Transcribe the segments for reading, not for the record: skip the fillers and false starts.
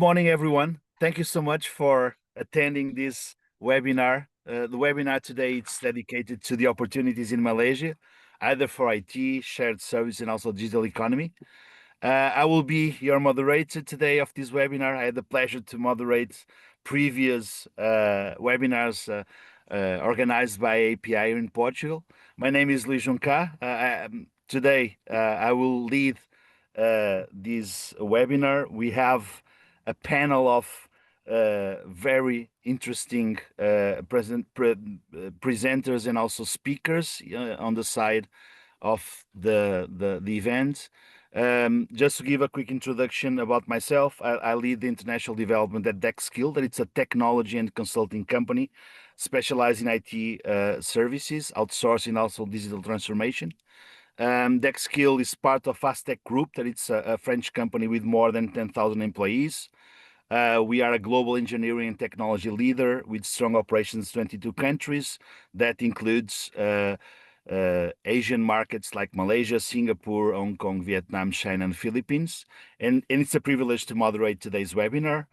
Morning, everyone. Thank you so much for attending this webinar. The webinar today is dedicated to the opportunities in Malaysia, either for IT, shared service, and also digital economy. I will be your moderator today of this webinar. I had the pleasure to moderate previous webinars organized by API in Portugal. My name is Luis Junca. Today, I will lead this webinar. We have a panel of very interesting presenters and also speakers on the side of the event. Just to give a quick introduction about myself, I lead the international development at Skill. That it's a technology and consulting company specialized in IT services, outsourcing, also digital transformation. Skill is part of Fastech Group, that it's a French company with more than 10,000 employees. We are a global engineering and technology leader with strong operations in 22 countries. That includes Asian markets like Malaysia, Singapore, Hong Kong, Vietnam, China, and Philippines. And it's a privilege to moderate today's webinar.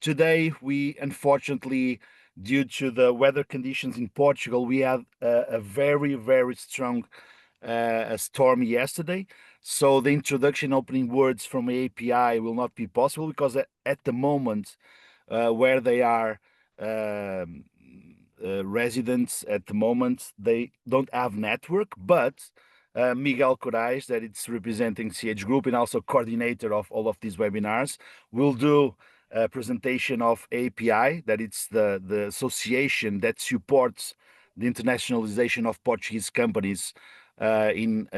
Today, we unfortunately, due to the weather conditions in Portugal, we had a very, very strong storm yesterday. So the introduction opening words from API will not be possible because at the moment where they are residents at the moment, they don't have network, but Miguel Corais, that it's representing CH Group and also coordinator of all of these webinars, will do a presentation of API, that it's the association that supports the internationalization of Portuguese companies in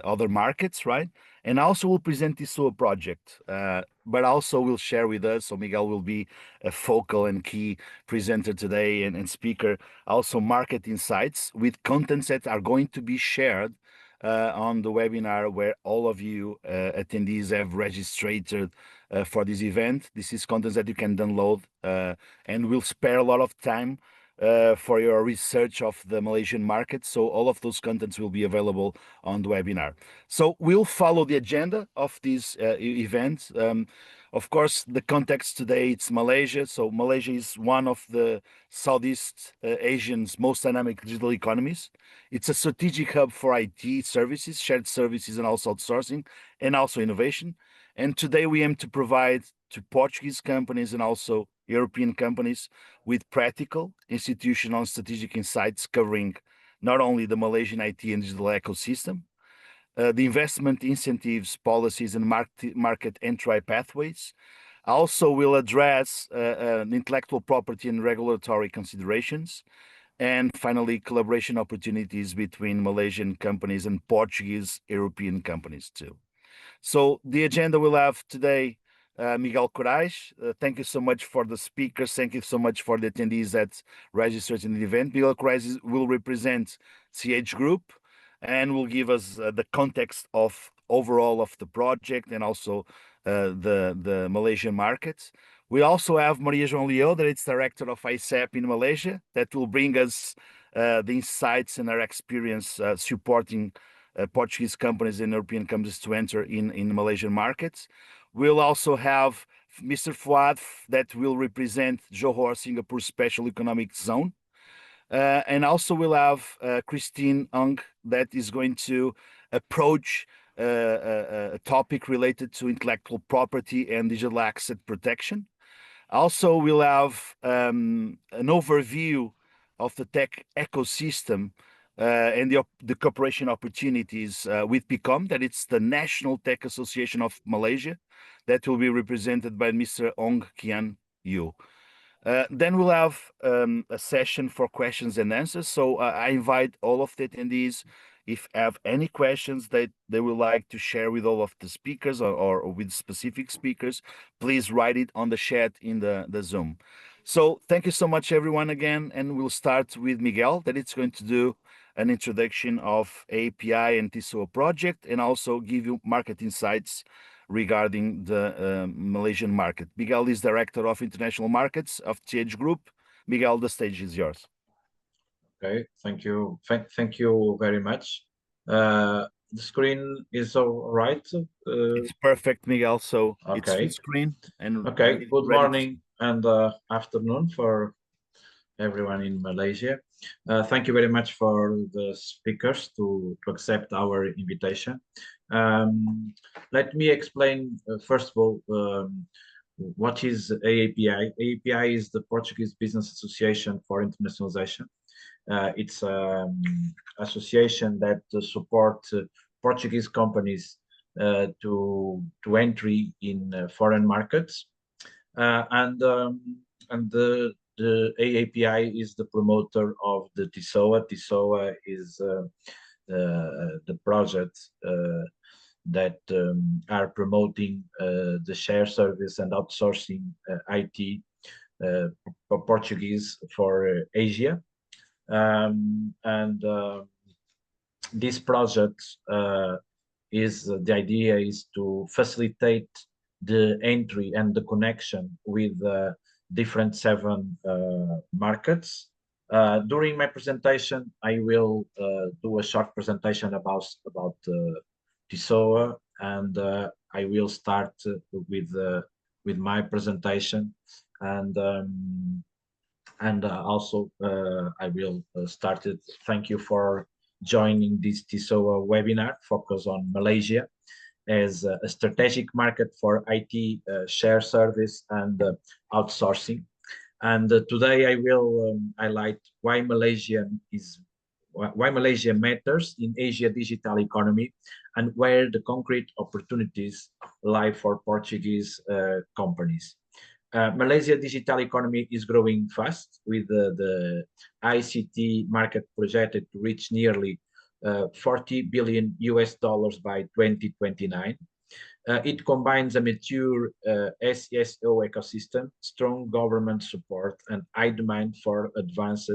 other markets, right? And also will present the TISSOA project, but also will share with us. So Miguel will be a focal and key presenter today and speaker. Also market insights with contents that are going to be shared on the webinar where all of you attendees have registered for this event. This is content that you can download and will spare a lot of time for your research of the Malaysian market. So all of those contents will be available on the webinar. So we'll follow the agenda of this event. Of course, the context today, it's Malaysia. So Malaysia is one of the Southeast Asian's most dynamic digital economies. It's a strategic hub for IT services, shared services, and also outsourcing, and also innovation. And today we aim to provide to Portuguese companies and also European companies with practical, institutional, and strategic insights covering not only the Malaysian IT and digital ecosystem, the investment incentives, policies, and market entry pathways. Also will address intellectual property and regulatory considerations. And finally, collaboration opportunities between Malaysian companies and Portuguese European companies too. So the agenda we'll have today, Miguel Corais. Thank you so much for the speakers. Thank you so much for the attendees that registered in the event. Miguel Corais will represent CH Group and will give us the context of overall of the project and also the Malaysian markets. We also have Maria João Leo, that it's director of ISAP in Malaysia, that will bring us the insights and her experience supporting Portuguese companies and European companies to enter in Malaysian markets. We'll also have Mr. Fuad, that will represent Johor Singapore Special Economic Zone. And also we'll have Christine Ung, that is going to approach a topic related to intellectual property and digital asset protection. Also, we'll have an overview of the tech ecosystem and the cooperation opportunities with PICOM, that it's the National Tech Association of Malaysia, that will be represented by Mr. Ong Kian Yu. Then we'll have a session for questions and answers. So I invite all of the attendees, if have any questions that they would like to share with all of the speakers or with specific speakers, please write it on the chat in the Zoom. So thank you so much, everyone, again. And we'll start with Miguel, that it's going to do an introduction of API and TISSOA project, and also give you market insights regarding the Malaysian market. Miguel is Director of International Markets of CH Group. Miguel, the stage is yours. Okay, thank you. Thank you very much. The screen is all right. It's perfect, Miguel. So it's full Okay. screen and Okay. Good ready to. morning and afternoon for everyone in Malaysia. Thank you very much for the speakers to accept our invitation. Um, Let me explain, first of all, what is AAPI. AAPI is the Portuguese Business Association for Internationalization. It's association that support Portuguese companies to entry in foreign markets. And the AAPI is the promoter of the TISSOA. TISSOA is the project that are promoting the share service and outsourcing IT for Portuguese for Asia. And This project is the idea is to facilitate the entry and the connection with different seven markets. During my presentation, I will do a short presentation about TISSOA, and I will start with my presentation, and also I will start it. Thank you for joining this TISSOA webinar focus on Malaysia as a strategic market for IT share service and outsourcing. And today I will highlight why Malaysia matters in Asia digital economy and where the concrete opportunities lie for Portuguese companies. Malaysia digital economy is growing fast with the ICT market projected to reach nearly 40 billion US dollars by 2029. It combines a mature SESO ecosystem, strong government support, and high demand for advanced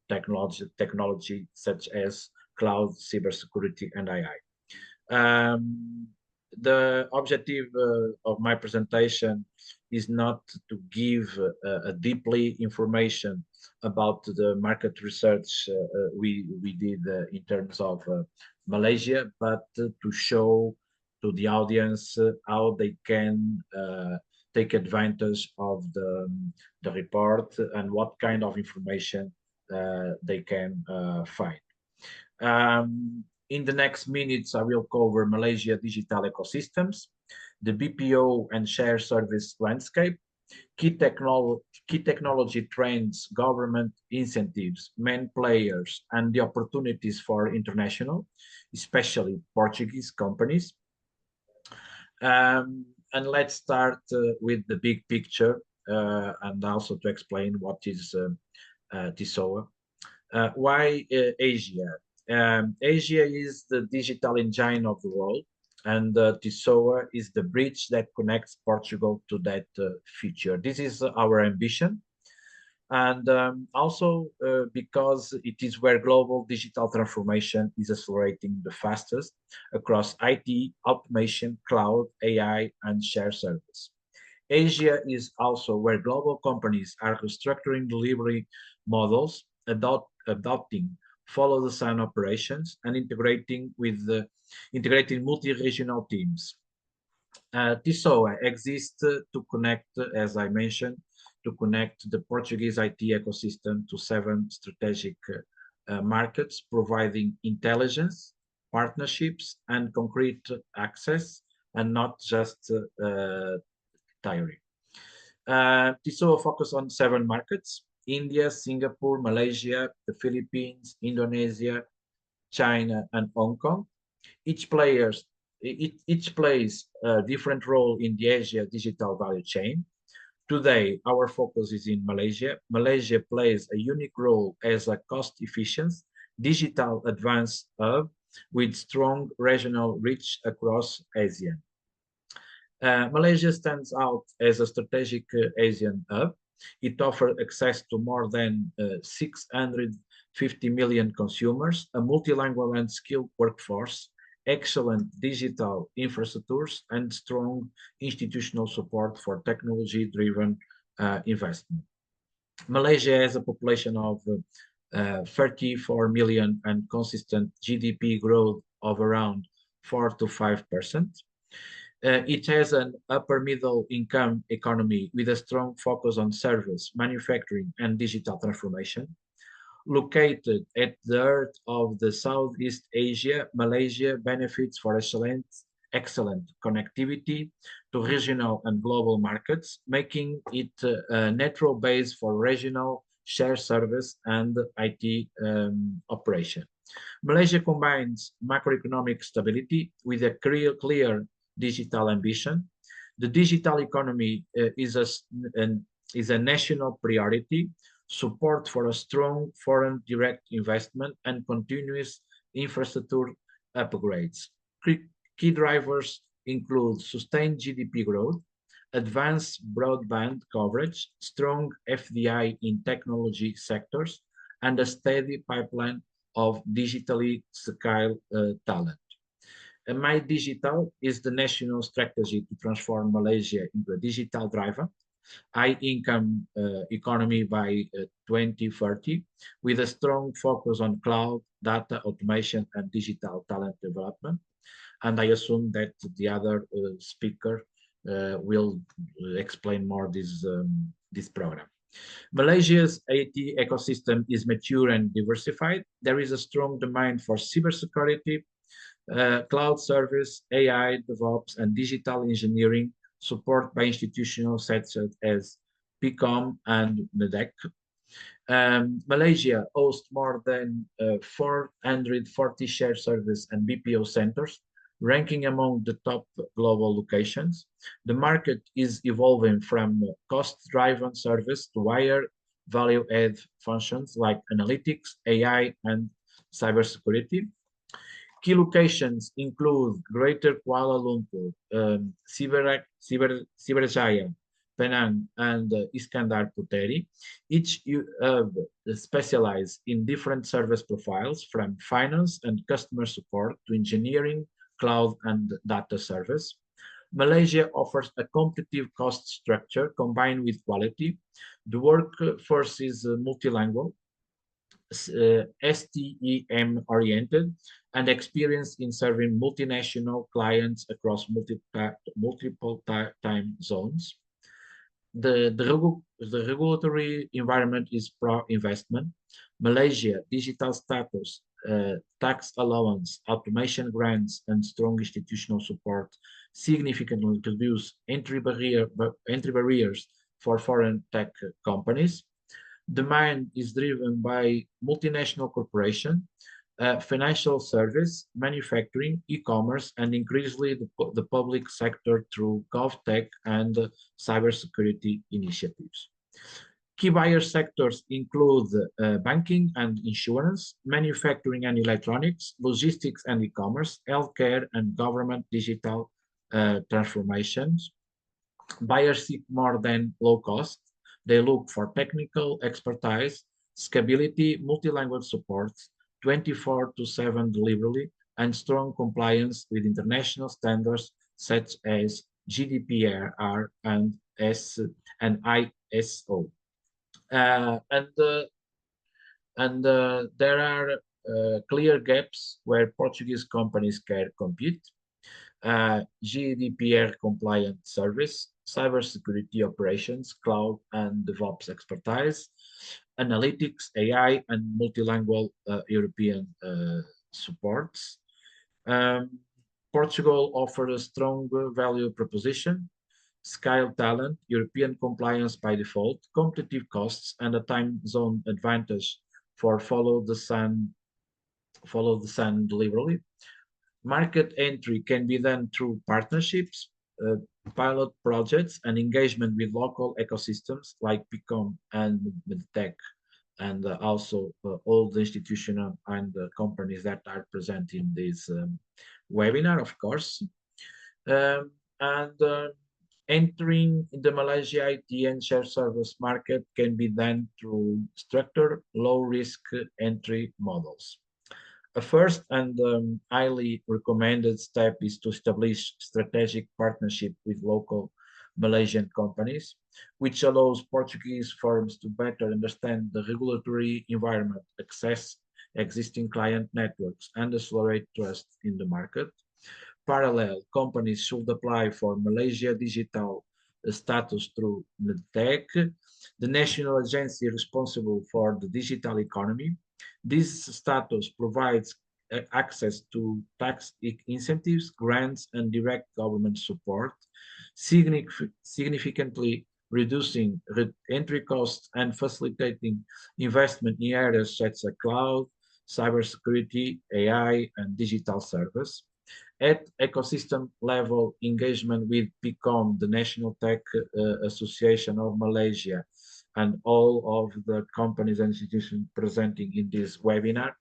technology such as cloud, cybersecurity, and AI. The objective of my presentation is not to give a deeply information about the market research we did in terms of Malaysia, but to show to the audience how they can take advantage of the report and what kind of information they can find. In the next minutes, I will cover Malaysia digital ecosystems, the BPO and share service landscape, key technology trends, government incentives, main players, and the opportunities for international, especially Portuguese companies. And let's start with the big picture and also to explain what is TISSOA. Why Asia? Asia is the digital engine of the world, and TISSOA is the bridge that connects Portugal to that future. This is our ambition, and also because it is where global digital transformation is accelerating the fastest across IT, automation, cloud, AI, and share service. Asia is also where global companies are restructuring delivery models, adopting follow the sun operations, and integrating multi-regional teams. TISSOA exists to connect, as I mentioned, to connect the Portuguese IT ecosystem to seven strategic markets, providing intelligence, partnerships, and concrete access, and not just theory. TISSOA focus on seven markets: India, Singapore, Malaysia, the Philippines, Indonesia, China, and Hong Kong. Each plays a different role in the Asia digital value chain. Today, our focus is in Malaysia. Malaysia plays a unique role as a cost-efficient digital advance hub with strong regional reach across Asia. Malaysia stands out as a strategic Asian hub. It offers access to more than 650 million consumers, a multilingual and skilled workforce, excellent digital infrastructures, and strong institutional support for technology-driven investment. Malaysia has a population of 34 million and consistent GDP growth of around 4 to 5%. It has an upper middle income economy with a strong focus on service, manufacturing, and digital transformation. Located at the heart of the Southeast Asia, Malaysia benefits for excellent connectivity to regional and global markets, making it a natural base for regional shared service and IT operation. Malaysia combines macroeconomic stability with a clear digital ambition. The digital economy is a national priority, support for a strong foreign direct investment, and continuous infrastructure upgrades. Key drivers include sustained GDP growth, advanced broadband coverage, strong FDI in technology sectors, and a steady pipeline of digitally skilled talent. My Digital is the national strategy to transform Malaysia into a digital driver, high-income economy by 2030, with a strong focus on cloud, data automation, and digital talent development. And I assume that the other speaker will explain more this program. Malaysia's IT ecosystem is mature and diversified. There is a strong demand for cybersecurity, cloud service, AI, DevOps, and digital engineering support by institutions such as PCOM and NEDEC. Malaysia hosts more than 440 shared service and BPO centers, ranking among the top global locations. The market is evolving from cost-driven service to higher value-add functions like analytics, AI, and cybersecurity. Key locations include Greater Kuala Lumpur, Cyberjaya, Penang, and Iskandar Puteri. Each specialize in different service profiles from finance and customer support to engineering, cloud, and data service. Malaysia offers a competitive cost structure combined with quality. The workforce is multilingual, STEM oriented, and experienced in serving multinational clients across multiple time zones. The regulatory environment is pro-investment. Malaysia digital status, tax allowance, automation grants, and strong institutional support significantly reduce entry barriers for foreign tech companies. Demand is driven by multinational corporation, financial service, manufacturing, e-commerce, and increasingly the public sector through GovTech and cybersecurity initiatives. Key buyer sectors include banking and insurance, manufacturing and electronics, logistics and e-commerce, healthcare, and government digital transformations. Buyers seek more than low cost. They look for technical expertise, scalability, multilingual support, 24/7 delivery, and strong compliance with international standards such as GDPR and ISO. There are clear gaps where Portuguese companies can compete. GDPR compliant service, cybersecurity operations, cloud and DevOps expertise, analytics, AI, and multilingual European supports. Portugal offers a strong value proposition, scale talent, European compliance by default, competitive costs, and a time zone advantage for follow the sun delivery. Market entry can be done through partnerships, pilot projects, and engagement with local ecosystems like PICOM and MedTech, and also all the institutional and companies that are present in this webinar, of course. Entering the Malaysia IT and shared service market can be done through structured low-risk entry models. A first and highly recommended step is to establish strategic partnership with local Malaysian companies, which allows Portuguese firms to better understand the regulatory environment, access existing client networks, and accelerate trust in the market. parallel, companies should apply for Malaysia digital status through NEDTEC, the national agency responsible for the digital economy. This status provides access to tax incentives, grants, and direct government support, significantly reducing entry costs and facilitating investment in areas such as cloud, cybersecurity, AI, and digital service. At ecosystem level, engagement with PICOM, the National Tech Association of Malaysia, and all of the companies and institutions presenting in this webinar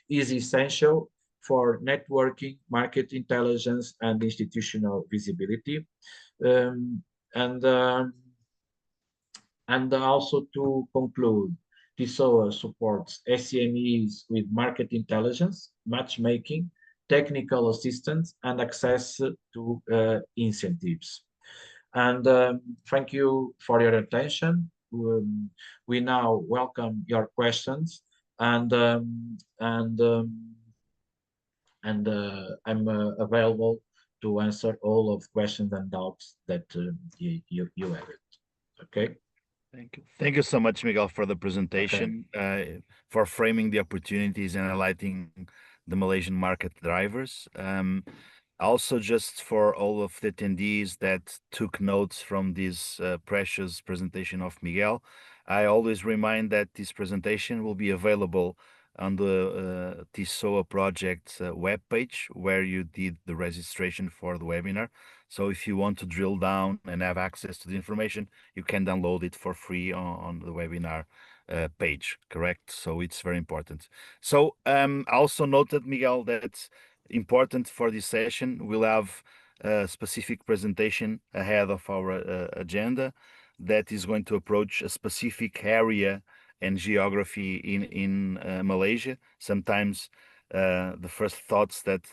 is essential for networking, market intelligence, and institutional visibility. Um, and, um, and also to conclude, TISSOA supports SMEs with market intelligence, matchmaking, technical assistance, and access to incentives. And thank you for your attention. We now welcome your questions, and I'm available to answer all of questions and doubts that you have. Okay. Thank you so much, Miguel, for the presentation, for framing the opportunities and highlighting the Malaysian market drivers. Also, just for all of the attendees that took notes from this precious presentation of Miguel, I always remind that this presentation will be available on the TISSOA project webpage where you did the registration for the webinar. So if you want to drill down and have access to the information, you can download it for free on the webinar page, correct? So it's very important. So also noted, Miguel, that important for this session, we'll have a specific presentation ahead of our agenda that is going to approach a specific area and geography in Malaysia. Sometimes the first thoughts that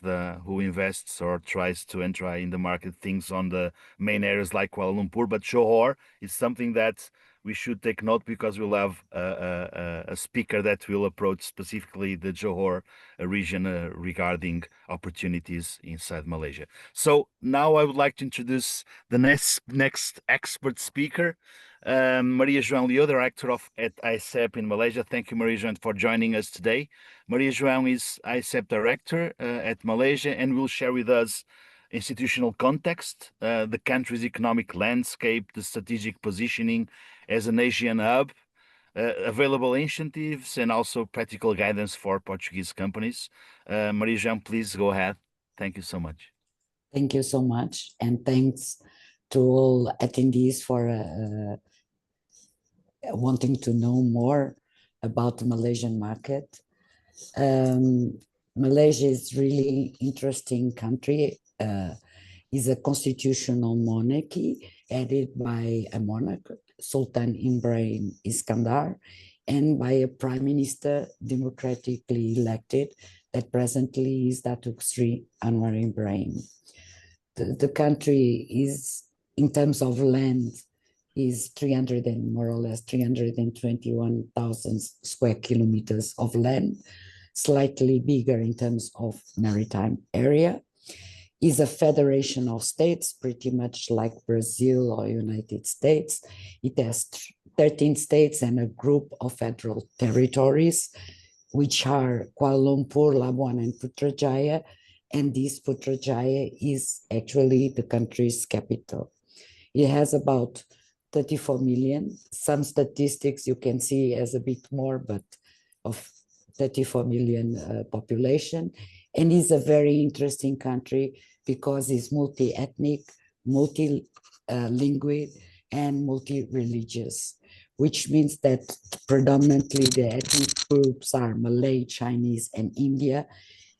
who invests or tries to enter in the market thinks on the main areas like Kuala Lumpur, but Johor is something that we should take note because we'll have a speaker that will approach specifically the Johor region regarding opportunities inside Malaysia. So now I would like to introduce the next expert speaker, Maria João Leo, Director at ICEP in Malaysia. Thank you, Maria João, for joining us today. Maria João is ICEP Director at Malaysia and will share with us institutional context, the country's economic landscape, the strategic positioning as an Asian hub, available incentives, and also practical guidance for Portuguese companies. Maria João, please go ahead. Thank you so much. Thank you so much. And thanks to all attendees for wanting to know more about the Malaysian market. Malaysia is really interesting country. Is a constitutional monarchy headed by a monarch, Sultan Ibrahim Iskandar, and by a prime minister democratically elected that presently is Datuk Sri Anwar Ibrahim. The country is, in terms of land, is more or less 321,000 square kilometers of land, slightly bigger in terms of maritime area. Is a federation of states, pretty much like Brazil or United States. It has 13 states and a group of federal territories, which are Kuala Lumpur, Labuan, and Putrajaya. And this Putrajaya is actually the country's capital. It has about 34 million. Some statistics you can see as a bit more, but of 34 million population. And is a very interesting country because it's multi-ethnic, multi-lingual, and multi-religious, which means that predominantly the ethnic groups are Malay, Chinese, and India.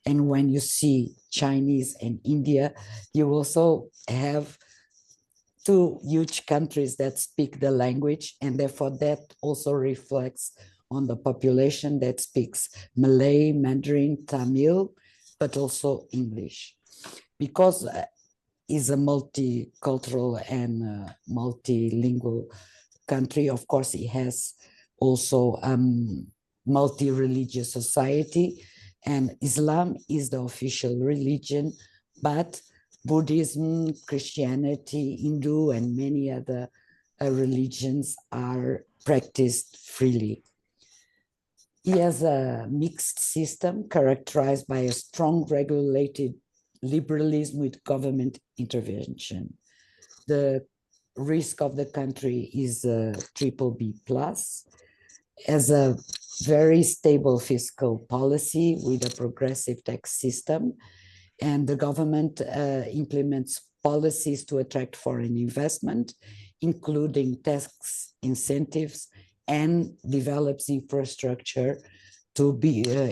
And when you see Chinese and India, you also have two huge countries that speak the language, and therefore that also reflects on the population that speaks Malay, Mandarin, Tamil, but also English. Because it's a multicultural and multilingual country, of course, it has also multi-religious society, and Islam is the official religion, but Buddhism, Christianity, Hindu, and many other religions are practiced freely. He has a mixed system characterized by a strong regulated liberalism with government intervention. The risk of the country is triple B plus, as a very stable fiscal policy with a progressive tax system, and the government implements policies to attract foreign investment, including tax incentives, and develops infrastructure to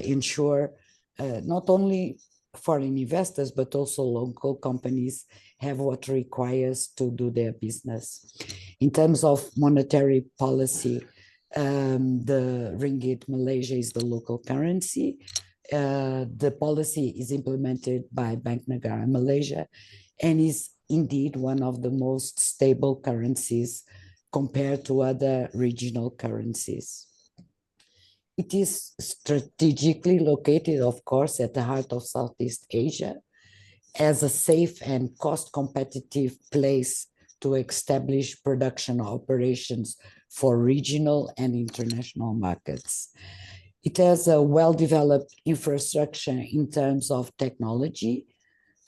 ensure not only foreign investors, but also local companies have what requires to do their business. In terms of monetary policy, the ringgit Malaysia is the local currency. The policy is implemented by Bank Negara Malaysia and is indeed one of the most stable currencies compared to other regional currencies. It is strategically located, of course, at the heart of Southeast Asia as a safe and cost-competitive place to establish production operations for regional and international markets. It has a well-developed infrastructure in terms of technology,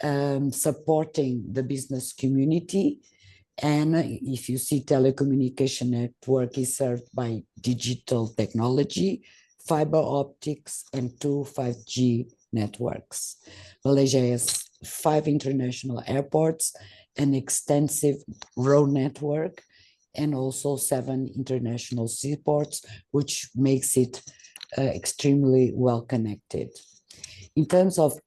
supporting the business community. And if you see, telecommunication network is served by digital technology, fiber optics, and 5G networks. Malaysia has 5 international airports, an extensive road network, and also 7 international seaports, which makes it extremely well connected. In terms of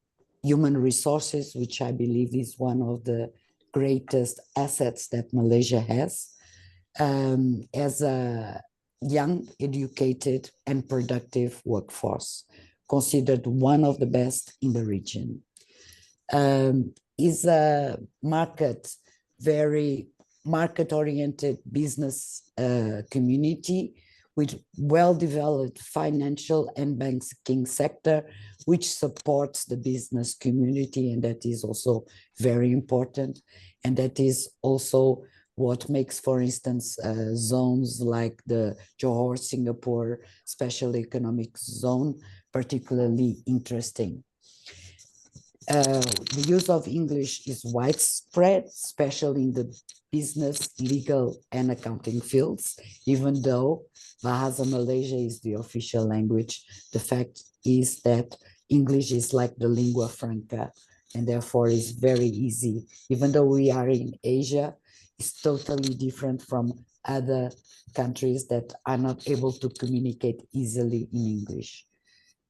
human resources, which I believe is one of the greatest assets that Malaysia has, as a young, educated, and productive workforce, considered one of the best in the region. Is a very market-oriented business community with well-developed financial and banking sector, which supports the business community, and that is also very important. And that is also what makes, for instance, zones like the Johor, Singapore Special Economic Zone particularly interesting. The use of English is widespread, especially in the business, legal, and accounting fields. Even though Bahasa Malaysia is the official language, the fact is that English is like the lingua franca, and therefore is very easy. Even though we are in Asia, it's totally different from other countries that are not able to communicate easily in English.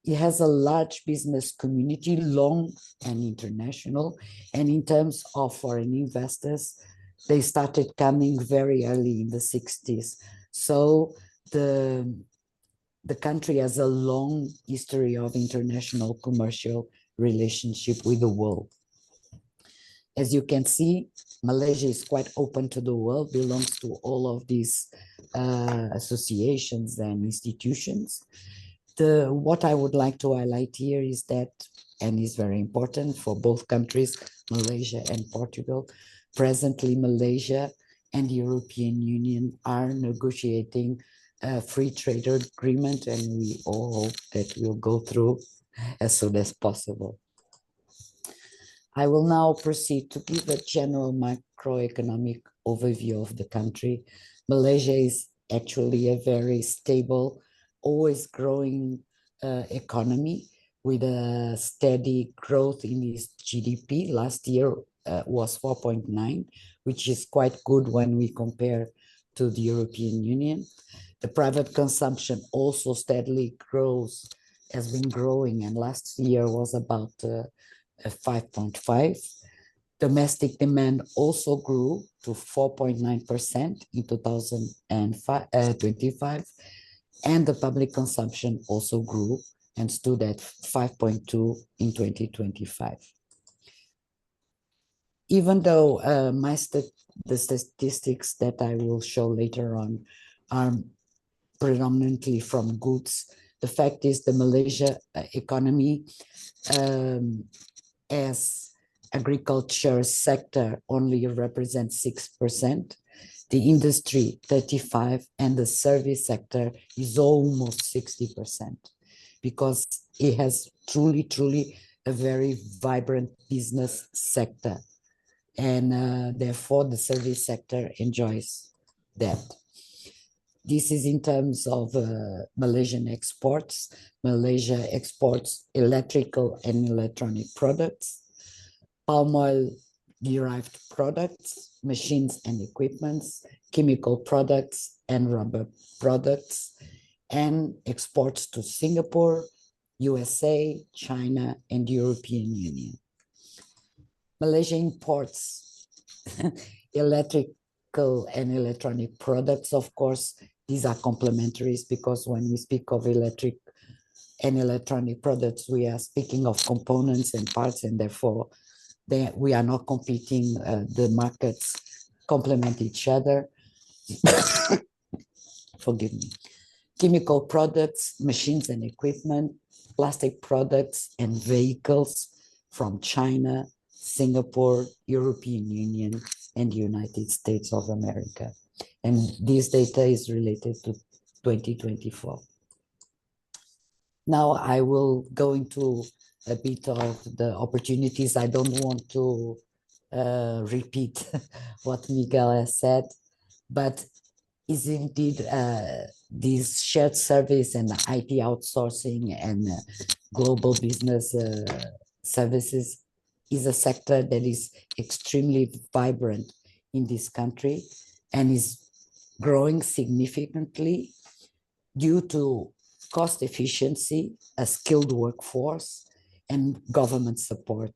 It has a large business community, long and international. And in terms of foreign investors, they started coming very early in the 60s. So the country has a long history of international commercial relationship with the world. As you can see, Malaysia is quite open to the world, belongs to all of these associations and institutions. What I would like to highlight here is that, and is very important for both countries, Malaysia and Portugal, presently Malaysia and the European Union are negotiating a free trade agreement, and we all hope that we'll go through as soon as possible. I will now proceed to give a general macroeconomic overview of the country. Malaysia is actually a very stable, always growing economy with a steady growth in its GDP. Last year was 4.9, which is quite good when we compare to the European Union. The private consumption also steadily grows, has been growing, and last year was about 5.5. Domestic demand also grew to 4.9% in 2025, and the public consumption also grew and stood at 5.2 in 2025. Even though the statistics that I will show later on are predominantly from goods, the fact is the Malaysia economy has agriculture sector only represents 6%, the industry 35%, and the service sector is almost 60%, because it has truly a very vibrant business sector. And therefore the service sector enjoys that. This is in terms of Malaysian exports. Malaysia exports electrical and electronic products, palm oil derived products, machines and equipments, chemical products and rubber products, and exports to Singapore, USA, China, and European Union. Malaysia imports electrical and electronic products. Of course, these are complementaries, because when we speak of electric and electronic products, we are speaking of components and parts, and therefore we are not competing. The markets complement each other. Forgive me. Chemical products, machines and equipment, plastic products and vehicles from China, Singapore, European Union, and United States of America. And this data is related to 2024. Now I will go into a bit of the opportunities. I don't want to repeat what Miguel has said, but is indeed this shared service and IT outsourcing and global business services is a sector that is extremely vibrant in this country and is growing significantly due to cost efficiency, a skilled workforce, and government support.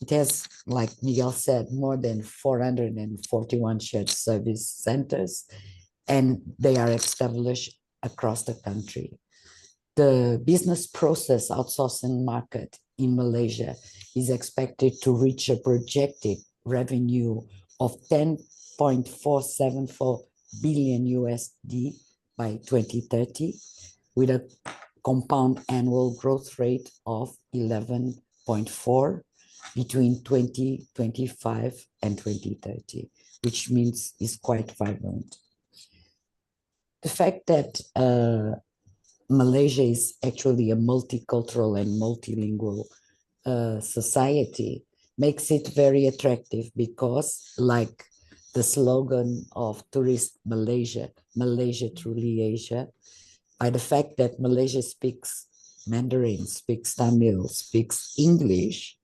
It has, like Miguel said, more than 441 shared service centers, and they are established across the country. The business process outsourcing market in Malaysia is expected to reach a projected revenue of 10.474 billion USD by 2030, with a compound annual growth rate of 11.4 between 2025 and 2030, which means it's quite vibrant. The fact that Malaysia is actually a multicultural and multilingual society makes it very attractive, because, like the slogan of Tourist Malaysia, Malaysia Truly Asia, by the fact that Malaysia speaks Mandarin, speaks Tamil, speaks English,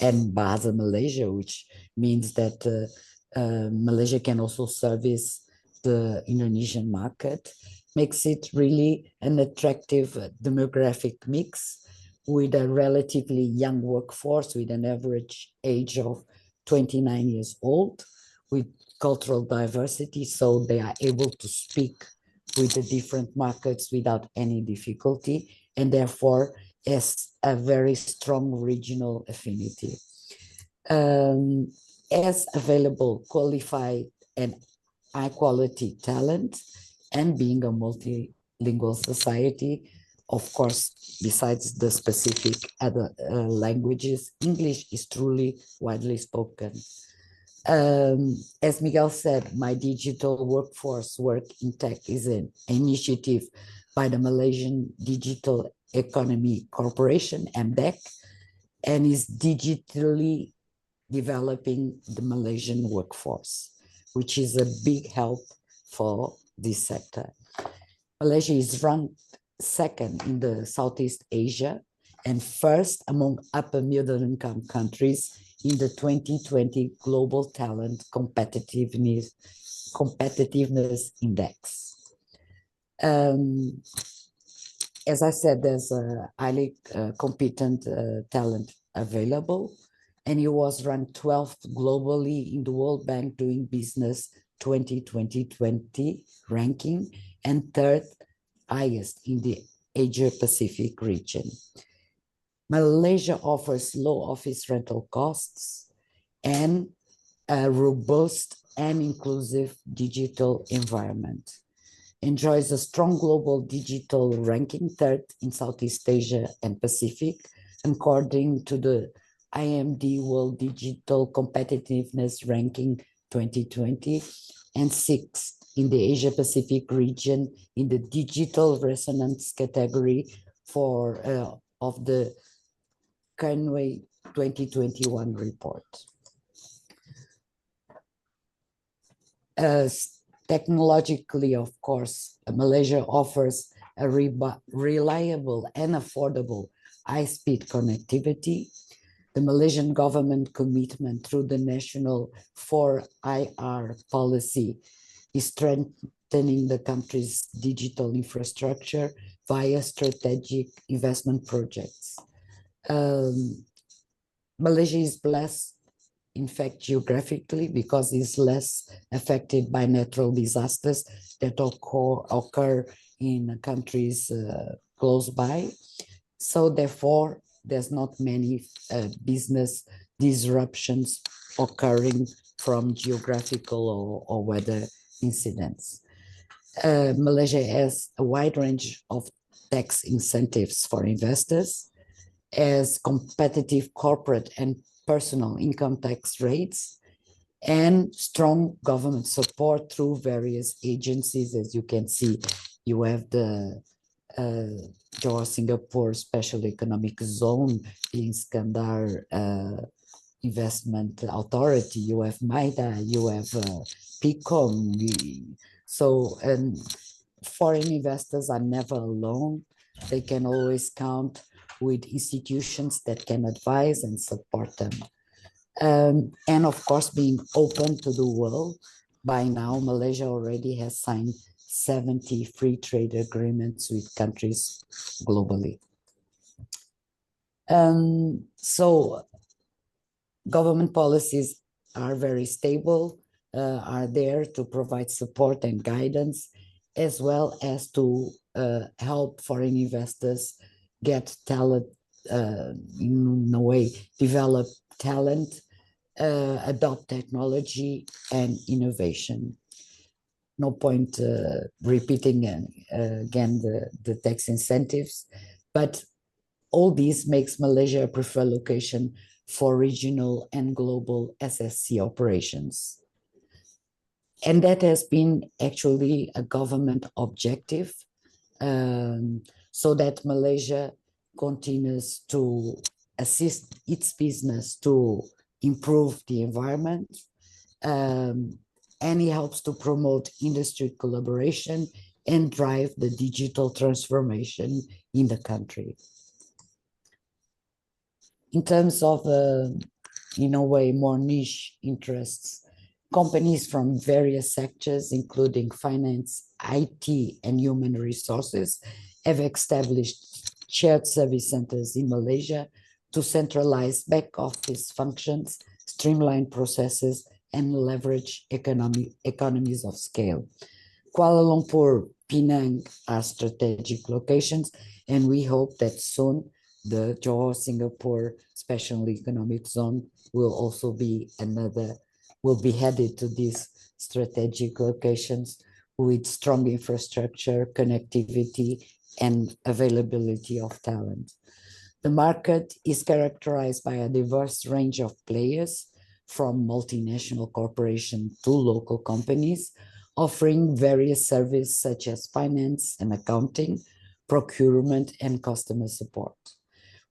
and Bahasa Malaysia, which means that Malaysia can also service the Indonesian market, makes it really an attractive demographic mix with a relatively young workforce, with an average age of 29 years old, with cultural diversity, so they are able to speak with the different markets without any difficulty, and therefore has a very strong regional affinity. As available, qualified, and high quality talent, and being a multilingual society, of course, besides the specific other languages, English is truly widely spoken. As Miguel said, My Digital Workforce Work in Tech is an initiative by the Malaysian Digital Economy Corporation, MDEC, and is digitally developing the Malaysian workforce, which is a big help for this sector. Malaysia is ranked second in the Southeast Asia and first among upper middle income countries in the 2020 Global Talent Competitiveness Index. As I said, there's a highly competent talent available, and it was ranked 12th globally in the World Bank Doing Business 2020 ranking, and third highest in the Asia Pacific region. Malaysia offers low office rental costs and a robust and inclusive digital environment. Enjoys a strong global digital ranking, third in Southeast Asia and Pacific, according to the IMD World Digital Competitiveness Ranking 2020, and 6th in the Asia Pacific region in the digital resonance category of the Conway 2021 report. Technologically, of course, Malaysia offers a reliable and affordable high-speed connectivity. The Malaysian government commitment through the National 4IR policy is strengthening the country's digital infrastructure via strategic investment projects. Malaysia is blessed, in fact, geographically, because it's less affected by natural disasters that occur in countries close by. So therefore, there's not many business disruptions occurring from geographical or weather incidents. Malaysia has a wide range of tax incentives for investors, as competitive corporate and personal income tax rates, and strong government support through various agencies. As you can see, you have the Johor Singapore Special Economic Zone, the Iskandar Investment Authority, you have MIDA, you have PICOM. So foreign investors are never alone. They can always count with institutions that can advise and support them. And of course, being open to the world. By now, Malaysia already has signed 70 free trade agreements with countries globally. So government policies are very stable, are there to provide support and guidance, as well as to help foreign investors get talent, in a way, develop talent, adopt technology and innovation. No point repeating again the tax incentives, but all this makes Malaysia a preferred location for regional and global SSC operations. And that has been actually a government objective, so that Malaysia continues to assist its business to improve the environment, and it helps to promote industry collaboration and drive the digital transformation in the country. In terms of, in a way, more niche interests, companies from various sectors, including finance, IT, and human resources, have established shared service centers in Malaysia to centralize back office functions, streamline processes, and leverage economies of scale. Kuala Lumpur, Penang are strategic locations, and we hope that soon the Johor Singapore Special Economic Zone will also be will be headed to these strategic locations with strong infrastructure, connectivity, and availability of talent. The market is characterized by a diverse range of players, from multinational corporations to local companies, offering various services such as finance and accounting, procurement, and customer support.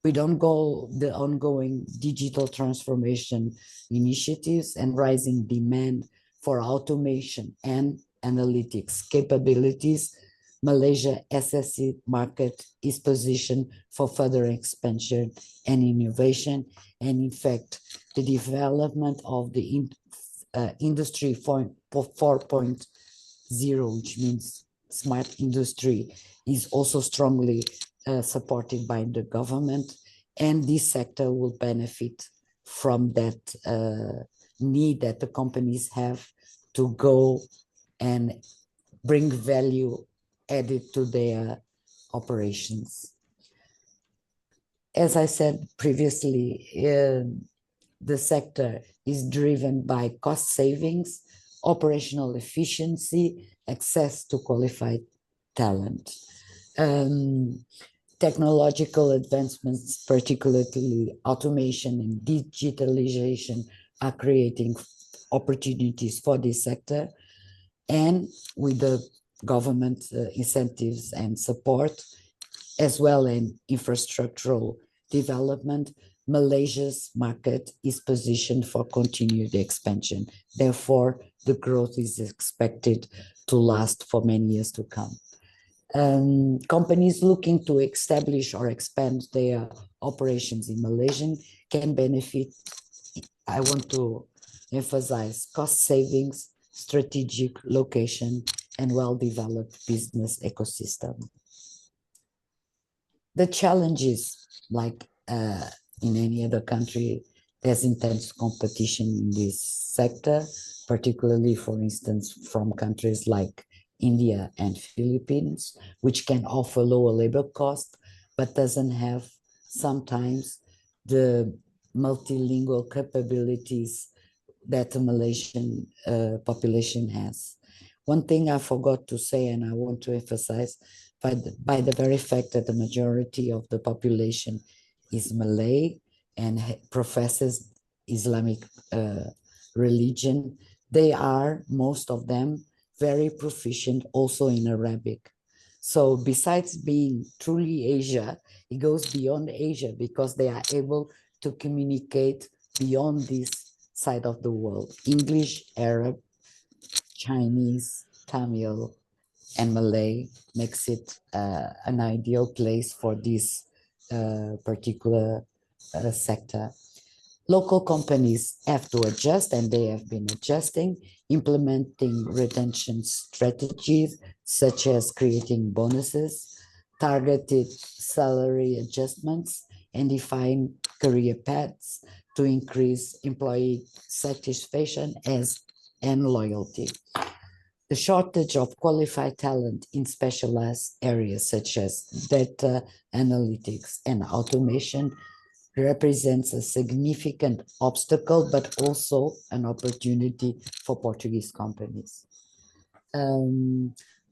With the ongoing digital transformation initiatives and rising demand for automation and analytics capabilities, Malaysia SSC market is positioned for further expansion and innovation. And in fact, the development of the Industry 4.0, which means smart industry, is also strongly supported by the government, and this sector will benefit from that need that the companies have to go and bring value added to their operations. As I said previously, the sector is driven by cost savings, operational efficiency, access to qualified talent. Technological advancements, particularly automation and digitalization, are creating opportunities for this sector. And with the government incentives and support, as well as infrastructural development, Malaysia's market is positioned for continued expansion. Therefore, the growth is expected to last for many years to come. Companies looking to establish or expand their operations in Malaysia can benefit, I want to emphasize, cost savings, strategic location, and well-developed business ecosystem. The challenges, like in any other country, there's intense competition in this sector, particularly, for instance, from countries like India and Philippines, which can offer lower labor cost, but doesn't have sometimes the multilingual capabilities that the Malaysian population has. One thing I forgot to say, and I want to emphasize, by the very fact that the majority of the population is Malay and professes Islamic religion, they are, most of them, very proficient also in Arabic. So besides being truly Asia, it goes beyond Asia because they are able to communicate beyond this side of the world. English, Arab, Chinese, Tamil, and Malay makes it an ideal place for this particular sector. Local companies have to adjust, and they have been adjusting, implementing retention strategies such as creating bonuses, targeted salary adjustments, and define career paths to increase employee satisfaction and loyalty. The shortage of qualified talent in specialized areas such as data analytics and automation represents a significant obstacle, but also an opportunity for Portuguese companies.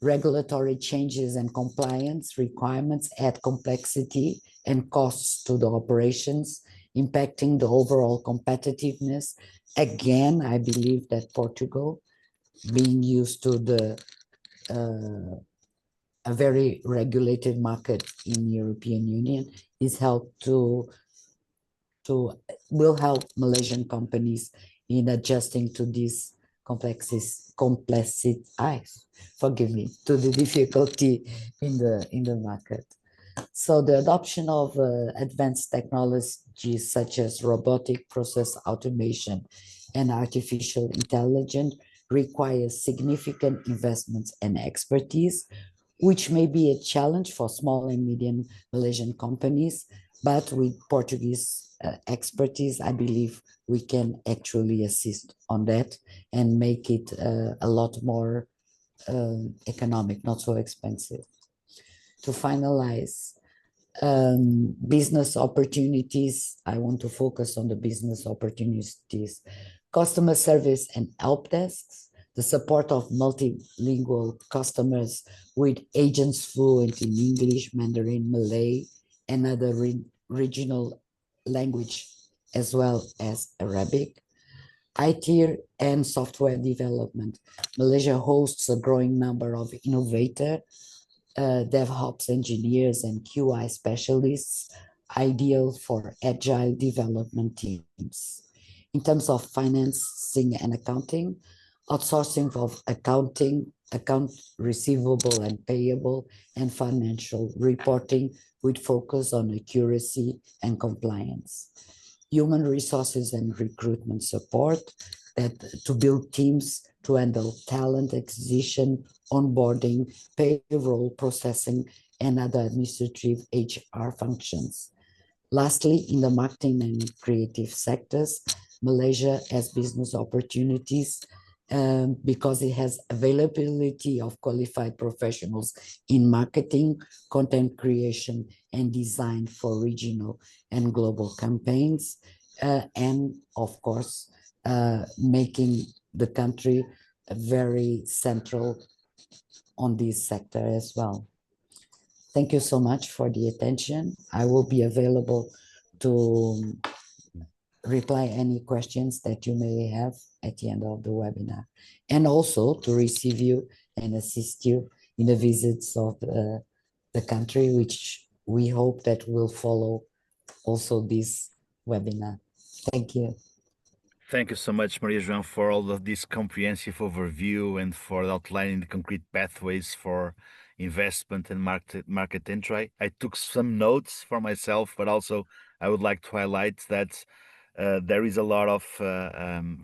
Regulatory changes and compliance requirements add complexity and costs to the operations, impacting the overall competitiveness. Again, I believe that Portugal, being used to a very regulated market in European Union, will help Malaysian companies in adjusting to these to the difficulty in the market. So the adoption of advanced technologies such as robotic process automation and artificial intelligence requires significant investments and expertise, which may be a challenge for small and medium Malaysian companies, but with Portuguese expertise, I believe we can actually assist on that and make it a lot more economic, not so expensive. To finalize, business opportunities, I want to focus on the business opportunities, customer service and help desks, the support of multilingual customers with agents fluent in English, Mandarin, Malay, and other regional language, as well as Arabic. IT and software development. Malaysia hosts a growing number of innovator, DevOps engineers and QI specialists, ideal for agile development teams. In terms of financing and accounting, outsourcing of accounting, account receivable and payable, and financial reporting with focus on accuracy and compliance. Human resources and recruitment support to build teams to handle talent acquisition, onboarding, payroll processing, and other administrative HR functions. Lastly, in the marketing and creative sectors, Malaysia has business opportunities because it has availability of qualified professionals in marketing, content creation, and design for regional and global campaigns, and of course, making the country very central on this sector as well. Thank you so much for the attention. I will be available to reply any questions that you may have at the end of the webinar, and also to receive you and assist you in the visits of the country, which we hope that will follow also this webinar. Thank you. Thank you so much, Maria João, for all of this comprehensive overview and for outlining the concrete pathways for investment and market entry. I took some notes for myself, but also I would like to highlight that there is a lot of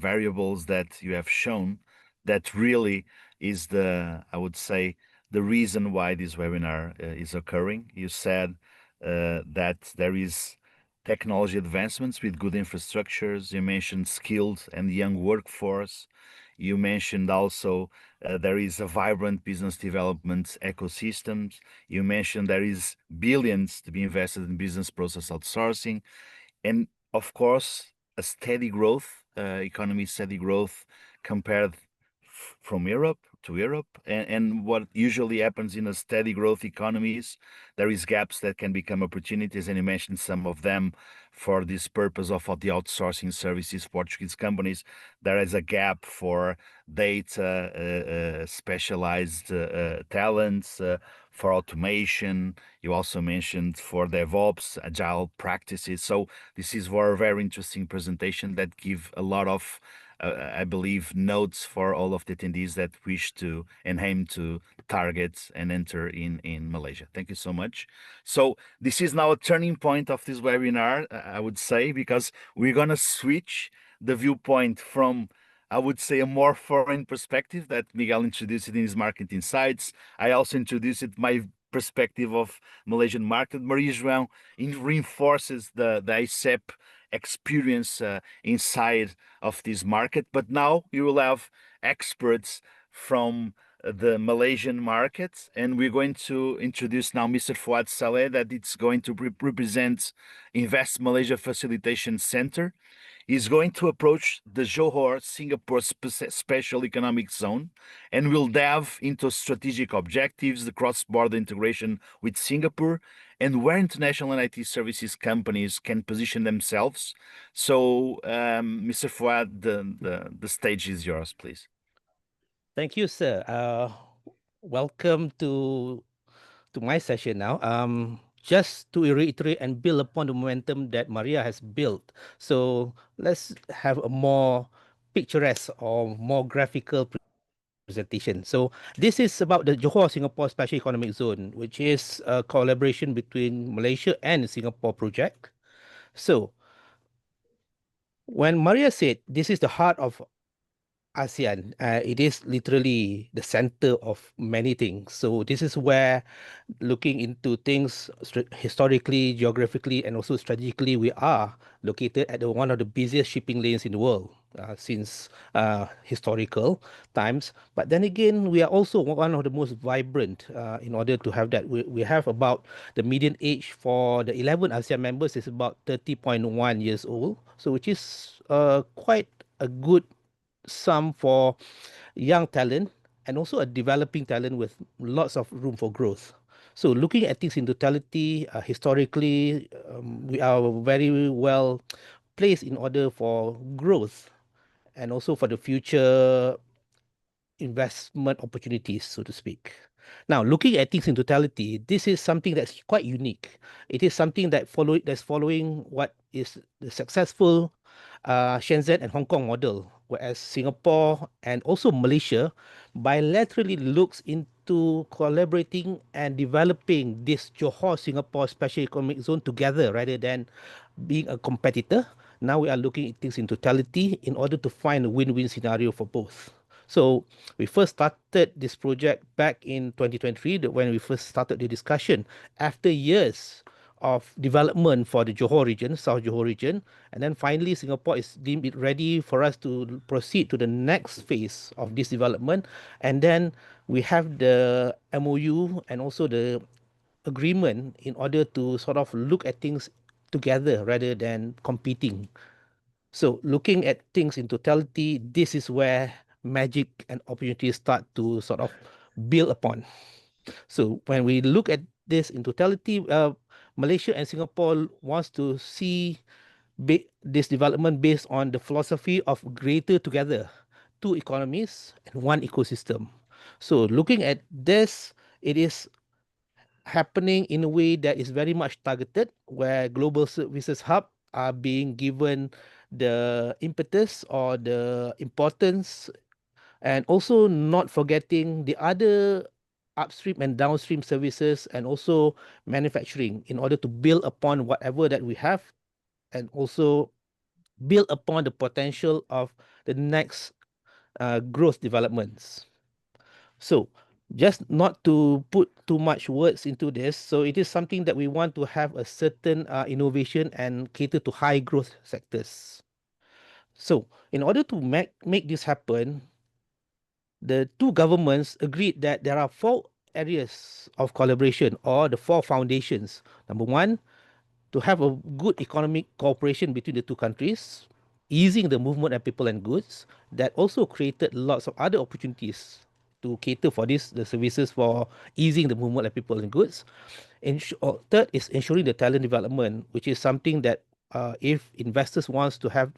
variables that you have shown that really is I would say, the reason why this webinar is occurring. You said that there is technology advancements with good infrastructures. You mentioned skilled and young workforce. You mentioned also there is a vibrant business development ecosystems. You mentioned there is billions to be invested in business process outsourcing. And of course, a steady growth, economy steady growth compared from Europe to Europe. And what usually happens in a steady growth economies, there is gaps that can become opportunities. And you mentioned some of them for this purpose of the outsourcing services, Portuguese companies. There is a gap for data, specialized talents, for automation. You also mentioned for DevOps, agile practices. So this is a very interesting presentation that give a lot of, I believe, notes for all of the attendees that wish to and aim to target and enter in Malaysia. Thank you so much. So this is now a turning point of this webinar, I would say, because we're going to switch the viewpoint from, I would say, a more foreign perspective that Miguel introduced in his market insights. I also introduced my perspective of Malaysian market. Maria João reinforces the ICEP experience inside of this market. But now you will have experts from the Malaysian market, and we're going to introduce now Mr. Fuad Saleh, that it's going to represent Invest Malaysia Facilitation Center. Is going to approach the Johor Singapore Special Economic Zone, and will delve into strategic objectives, the cross-border integration with Singapore, and where international and IT services companies can position themselves. So, Mr. Fuad, the stage is yours, please. Thank you, sir. Welcome to my session now. Just to reiterate and build upon the momentum that Maria has built. So let's have a more picturesque or more graphical presentation. So this is about the Johor Singapore Special Economic Zone, which is a collaboration between Malaysia and Singapore project. So when Maria said this is the heart of ASEAN, it is literally the center of many things. So this is where, looking into things historically, geographically, and also strategically, we are located at one of the busiest shipping lanes in the world since historical times. But then again, we are also one of the most vibrant in order to have that. We have about the median age for the 11 ASEAN members is about 30.1 years old. So which is quite a good sum for young talent and also a developing talent with lots of room for growth. So looking at things in totality, historically, we are very well placed in order for growth and also for the future investment opportunities, so to speak. Now, looking at things in totality, this is something that's quite unique. It is something that's following what is the successful Shenzhen and Hong Kong model, whereas Singapore and also Malaysia bilaterally looks into collaborating and developing this Johor Singapore Special Economic Zone together rather than being a competitor. Now we are looking at things in totality in order to find a win-win scenario for both. So we first started this project back in 2023 when we first started the discussion after years of development for the Johor region, South Johor region. And then finally, Singapore is deemed it ready for us to proceed to the next phase of this development. And then we have the MOU and also the agreement in order to sort of look at things together rather than competing. So looking at things in totality, this is where magic and opportunities start to sort of build upon. So when we look at this in totality, Malaysia and Singapore wants to see this development based on the philosophy of greater together, two economies and one ecosystem. So looking at this, it is happening in a way that is very much targeted, where global services hub are being given the impetus or the importance, and also not forgetting the other upstream and downstream services and also manufacturing in order to build upon whatever that we have, and also build upon the potential of the next growth developments. So just not to put too much words into this, so it is something that we want to have a certain innovation and cater to high growth sectors. So in order to make this happen, the two governments agreed that there are four areas of collaboration, or the four foundations. Number one, to have a good economic cooperation between the two countries, easing the movement of people and goods. That also created lots of other opportunities to cater for the services for easing the movement of people and goods. Third is ensuring the talent development, which is something that if investors wants to have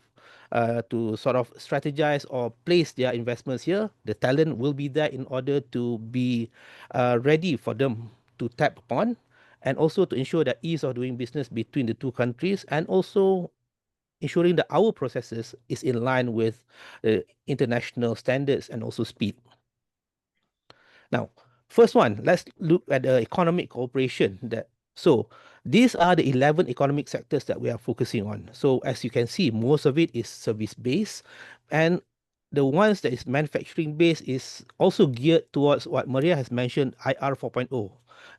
to sort of strategize or place their investments here, the talent will be there in order to be ready for them to tap upon, and also to ensure that ease of doing business between the two countries, and also ensuring that our processes is in line with international standards and also speed. Now, first one, let's look at the economic cooperation. So these are the 11 economic sectors that we are focusing on. So as you can see, most of it is service based, and the ones that is manufacturing based is also geared towards what Maria has mentioned, IR 4.0,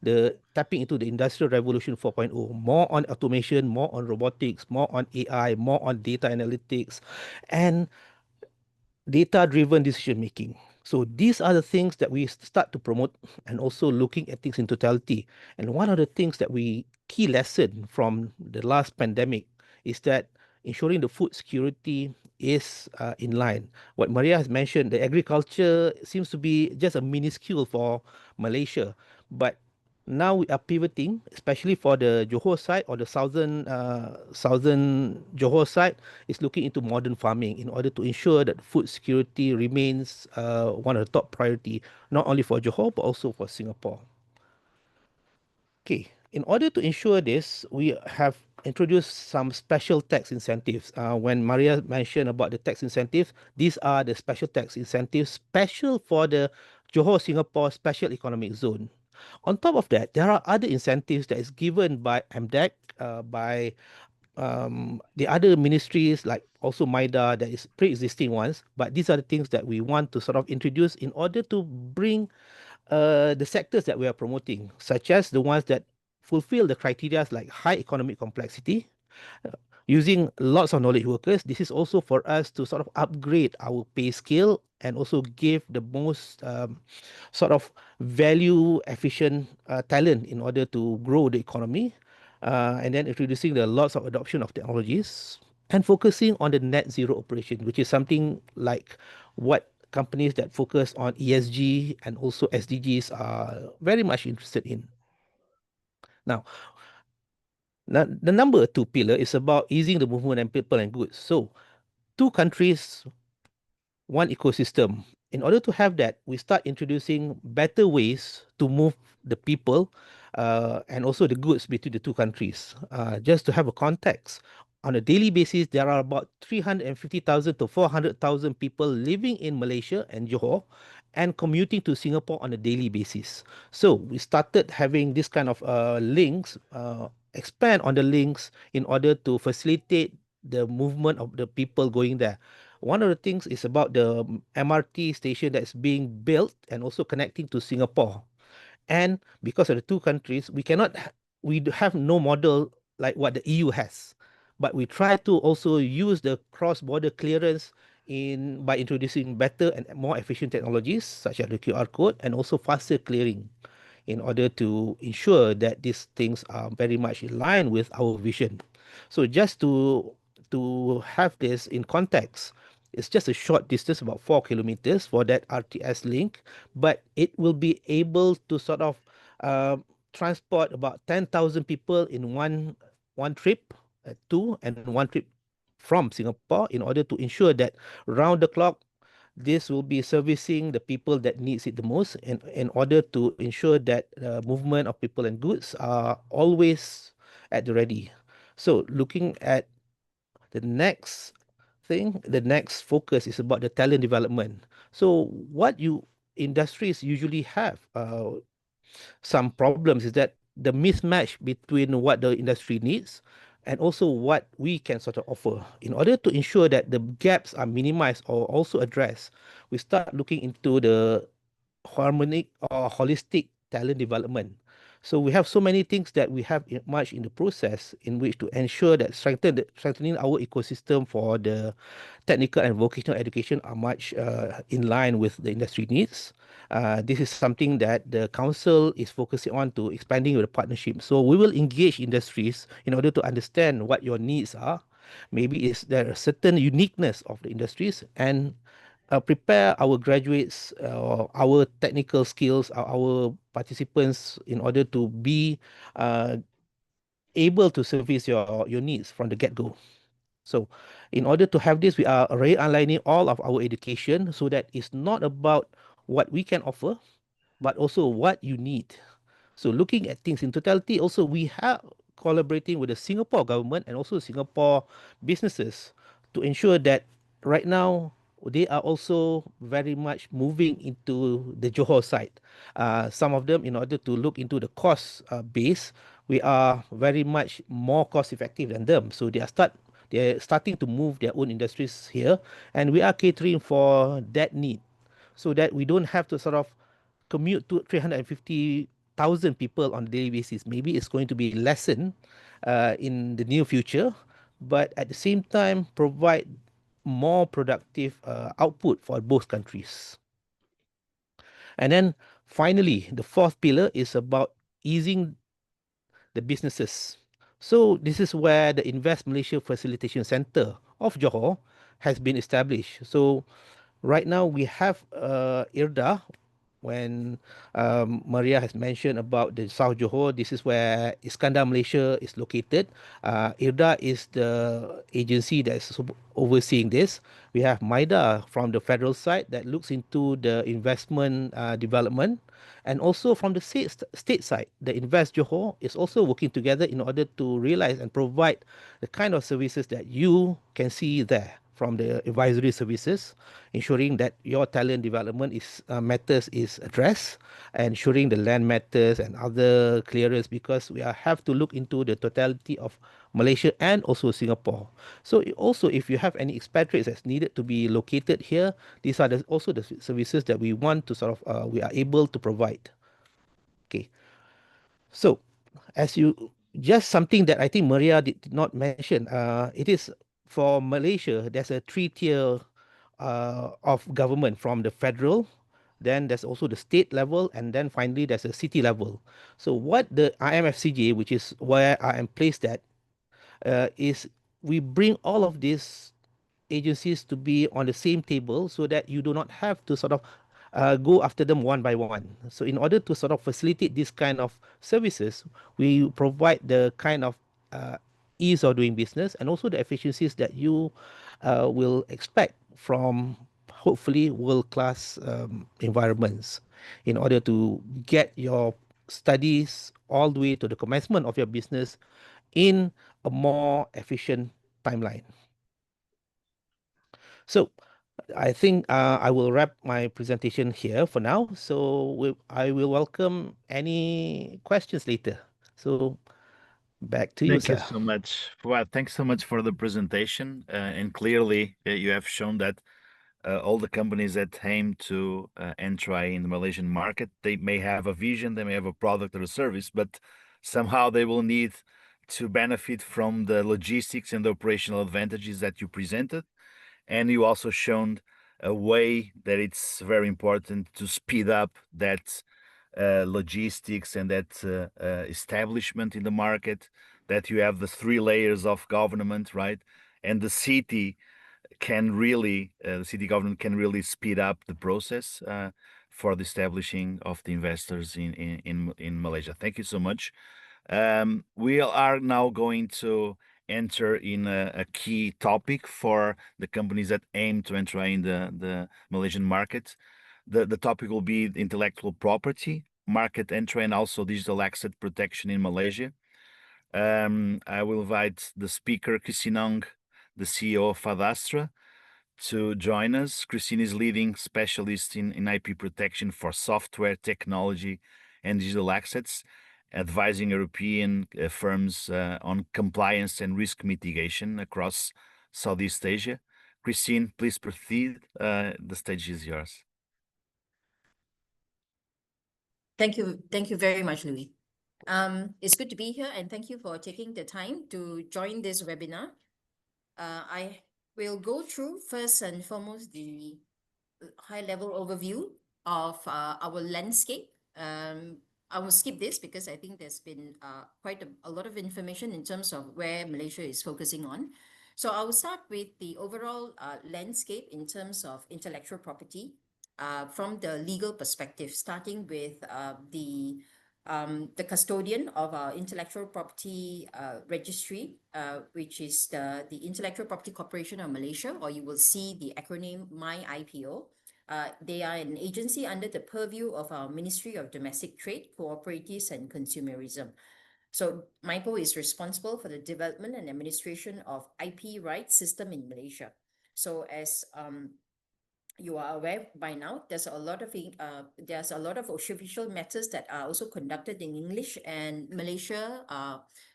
the tapping into the industrial revolution 4.0, more on automation, more on robotics, more on AI, more on data analytics, and data-driven decision making. So these are the things that we start to promote, and also looking at things in totality. And one of the things that we key lesson from the last pandemic is that ensuring the food security is in line. What Maria has mentioned, the agriculture seems to be just a minuscule for Malaysia, but now we are pivoting, especially for the Johor side, or the southern Johor side, is looking into modern farming in order to ensure that food security remains one of the top priority, not only for Johor but also for Singapore. Okay, in order to ensure this, we have introduced some special tax incentives. When Maria mentioned about the tax incentives, these are the special tax incentives special for the Johor Singapore Special Economic Zone. On top of that, there are other incentives that is given by MDEC, by the other ministries, like also MIDA, that is pre-existing ones. But these are the things that we want to sort of introduce in order to bring the sectors that we are promoting, such as the ones that fulfill the criteria like high economic complexity, using lots of knowledge workers. This is also for us to sort of upgrade our pay scale and also give the most sort of value efficient talent in order to grow the economy, and then introducing the lots of adoption of technologies, and focusing on the net zero operation, which is something like what companies that focus on ESG and also SDGs are very much interested in. Now, the number two pillar is about easing the movement of people and goods. So, two countries, one ecosystem. In order to have that, we start introducing better ways to move the people and also the goods between the two countries. Just to have a context, on a daily basis, there are about 350,000 to 400,000 people living in Malaysia and Johor and commuting to Singapore on a daily basis. So we started having this kind of links, expand on the links in order to facilitate the movement of the people going there. One of the things is about the MRT station that's being built and also connecting to Singapore. And because of the two countries, we have no model like what the EU has. But we try to also use the cross-border clearance by introducing better and more efficient technologies such as the QR code and also faster clearing, in order to ensure that these things are very much in line with our vision. So just to have this in context, it's just a short distance, about 4 kilometers for that RTS link, but it will be able to sort of transport about 10,000 people in one trip to and one trip from Singapore, in order to ensure that round the clock this will be servicing the people that needs it the most, and in order to ensure that movement of people and goods are always at the ready. So looking at the next thing, the next focus is about the talent development. So what you industries usually have some problems is that the mismatch between what the industry needs and also what we can sort of offer. In order to ensure that the gaps are minimized or also addressed, we start looking into the harmonic or holistic talent development. So we have so many things that we have much in the process in which to ensure that strengthening our ecosystem for the technical and vocational education are much in line with the industry needs. This is something that the council is focusing on to expanding with the partnership. So we will engage industries in order to understand what your needs are. Maybe is there a certain uniqueness of the industries, and prepare our graduates or our technical skills, our participants, in order to be uh, able to service your needs from the get-go. So in order to have this, we are realigning all of our education so that it's not about what we can offer, but also what you need. So looking at things in totality, also we have collaborating with the Singapore government and also Singapore businesses to ensure that right now they are also very much moving into the Johor side. Some of them, in order to look into the cost base, we are very much more cost effective than them. So they're starting to move their own industries here, and we are catering for that need, so that we don't have to sort of commute to 350,000 people on a daily basis. Maybe it's going to be lessened in the near future, but at the same time provide more productive output for both countries. And then finally, the fourth pillar is about easing the businesses. So this is where the Invest Malaysia Facilitation Center of Johor has been established. So right now we have IRDA. When Maria has mentioned about the South Johor, this is where Iskandar Malaysia is located. IRDA is the agency that is overseeing this. We have MIDA from the federal side that looks into the investment development. And also from the state side, the Invest Johor is also working together in order to realize and provide the kind of services that you can see there, from the advisory services, ensuring that your talent development matters is addressed, ensuring the land matters and other clearance, because we have to look into the totality of Malaysia and also Singapore. So also, if you have any expatriates that's needed to be located here, these are also the services that we want to sort of we are able to provide. Okay, so as you just something that I think Maria did not mention, it is for Malaysia. There's a three-tier of government, from the federal, then there's also the state level, and then finally there's a city level. So what the IMFCJ, which is where I am placed at, is we bring all of these agencies to be on the same table, so that you do not have to sort of go after them one by one. So in order to sort of facilitate this kind of services, we provide the kind of ease of doing business and also the efficiencies that you will expect from hopefully world-class environments, in order to get your studies all the way to the commencement of your business in a more efficient timeline. So I think I will wrap my presentation here for now. So I will welcome any questions later. So back to you, Thank you sir. so much. Fuad, thanks so much for the presentation. And clearly, you have shown that all the companies that aim to enter in the Malaysian market, they may have a vision, they may have a product or a service, but somehow they will need to benefit from the logistics and the operational advantages that you presented. And you also shown a way that it's very important to speed up that logistics and that establishment in the market, that you have the three layers of government, right? And the city can really, the city government can really speed up the process for the establishing of the investors in Malaysia. Thank you so much. We are now going to enter in a key topic for the companies that aim to enter in the Malaysian market. The topic will be intellectual property, market entry, and also digital asset protection in Malaysia. I will invite the speaker, Christinong, the CEO of Fadastra, to join us. Christine is leading specialist in IP protection for software, technology, and digital assets, advising European firms on compliance and risk mitigation across Southeast Asia. Christine, please proceed. The stage is yours. Thank you very much, Louis. It's good to be here, and thank you for taking the time to join this webinar. I will go through first and foremost the high-level overview of our landscape. I will skip this because I think there's been quite a lot of information in terms of where Malaysia is focusing on. So I will start with the overall landscape in terms of intellectual property from the legal perspective, starting with the custodian of our intellectual property registry, which is the Intellectual Property Corporation of Malaysia, or you will see the acronym MyIPO. They are an agency under the purview of our Ministry of Domestic Trade, Cooperatives and Consumerism. So MyIPO is responsible for the development and administration of IP rights system in Malaysia. So as you are aware by now, there's a lot of official matters that are also conducted in English, and Malaysia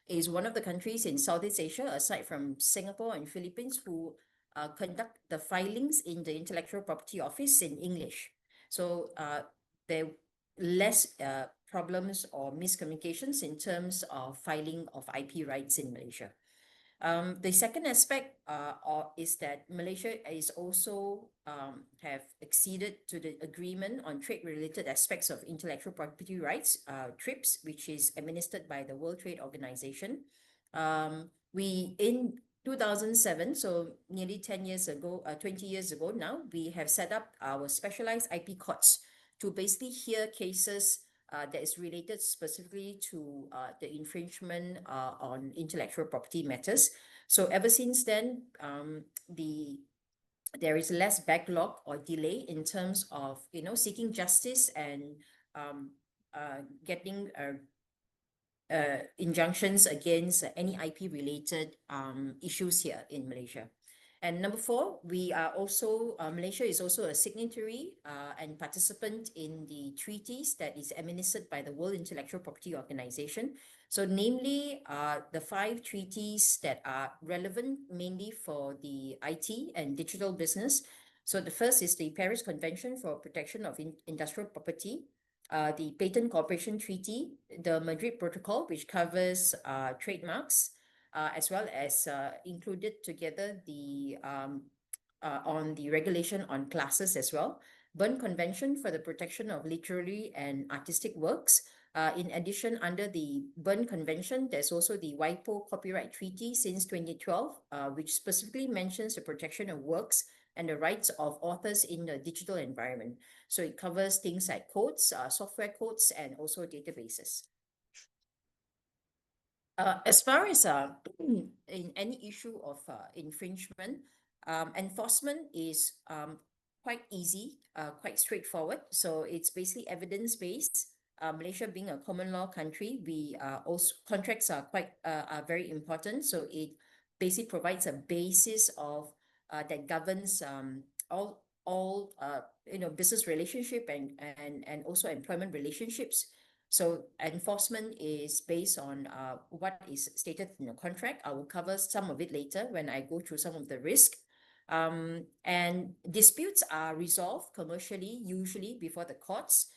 is one of the countries in Southeast Asia, aside from Singapore and Philippines, who conduct the filings in the Intellectual Property Office in English. So there less problems or miscommunications in terms of filing of IP rights in Malaysia. The second aspect is that Malaysia is also have acceded to the agreement on trade-related aspects of intellectual property rights, TRIPS, which is administered by the World Trade Organization. We, in 2007, so nearly 10 years ago, 20 years ago now, we have set up our specialized IP courts to basically hear cases that is related specifically to the infringement on intellectual property matters. So ever since then, there is less backlog or delay in terms of seeking justice and getting injunctions against any IP related issues here in Malaysia. And number four, we are also, Malaysia is also a signatory and participant in the treaties that is administered by the World Intellectual Property Organization. So namely, the 5 treaties that are relevant mainly for the IT and digital business. So the first is the Paris Convention for Protection of Industrial Property, the Patent Cooperation Treaty, the Madrid Protocol, which covers trademarks, as well as included together the on the regulation on classes as well. Berne Convention for the protection of literary and artistic works. In addition, under the Berne Convention, there's also the WIPO Copyright Treaty since 2012, which specifically mentions the protection of works and the rights of authors in the digital environment. So it covers things like codes, software codes, and also databases. As far as in any issue of infringement, enforcement is quite easy, quite straightforward. So it's basically evidence-based. Malaysia being a common law country, we also contracts are very important. So it basically provides a basis of that governs all business relationship and also employment relationships. So enforcement is based on what is stated in the contract. I will cover some of it later when I go through some of the risk. And disputes are resolved commercially, usually before the courts.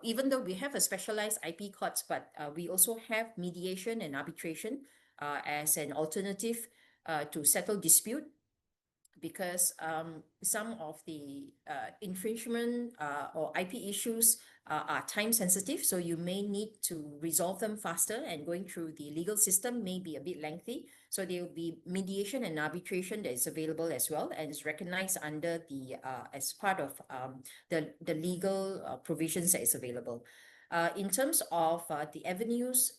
Even though we have a specialized IP courts, but we also have mediation and arbitration as an alternative to settle dispute. because some of the infringement or IP issues are time sensitive, so you may need to resolve them faster, and going through the legal system may be a bit lengthy. So there will be mediation and arbitration that is available as well, and is recognized under the as part of the legal provisions that is available. In terms of the avenues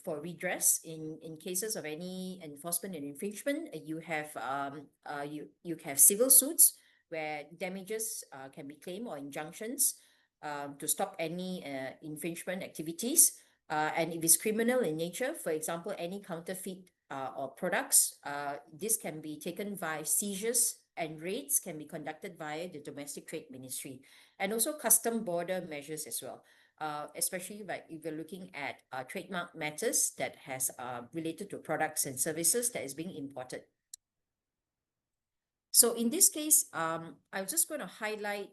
for redress in cases of any enforcement and infringement, you have civil suits where damages can be claimed, or injunctions to stop any infringement activities. And if it's criminal in nature, for example, any counterfeit or products, this can be taken via seizures, and raids can be conducted via the Domestic Trade Ministry, and also custom border measures as well. Especially like if you're looking at trademark matters that has related to products and services that is being imported. So in this case, I'm just going to highlight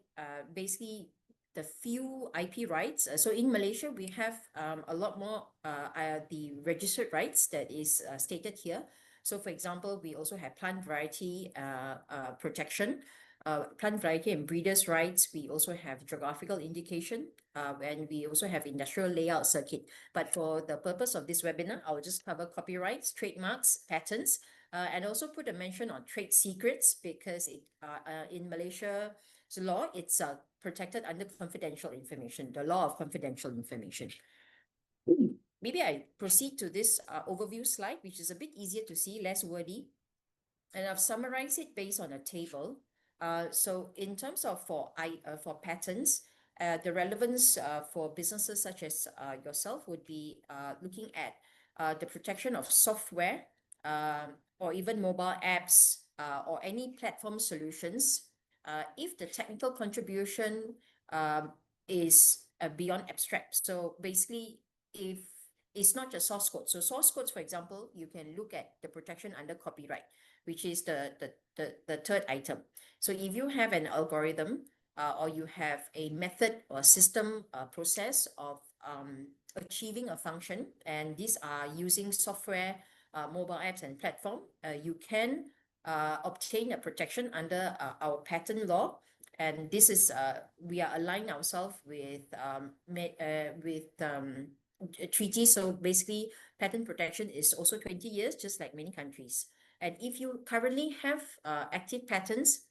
basically the few IP rights. So in Malaysia, we have a lot more the registered rights that is stated here. So for example, we also have plant variety protection, plant variety and breeders' rights. We also have geographical indication, and we also have industrial layout circuit. But for the purpose of this webinar, I'll just cover copyrights, trademarks, patents, and also put a mention on trade secrets, because in Malaysia's law, it's protected under confidential information, the law of confidential information. Maybe I proceed to this overview slide, which is a bit easier to see, less wordy. And I've summarized it based on a table. So in terms of for patents, the relevance for businesses such as yourself would be looking at the protection of software, or even mobile apps, or any platform solutions, if the technical contribution is beyond abstract. So basically, if it's not just source code. So source codes, for example, you can look at the protection under copyright, which is the third item. So if you have an algorithm, or you have a method or system process of achieving a function, and these are using software, mobile apps and platform, you can obtain a protection under our patent law. And this is we are aligned ourselves with treaties. So basically, patent protection is also 20 years, just like many countries. And if you currently have active patents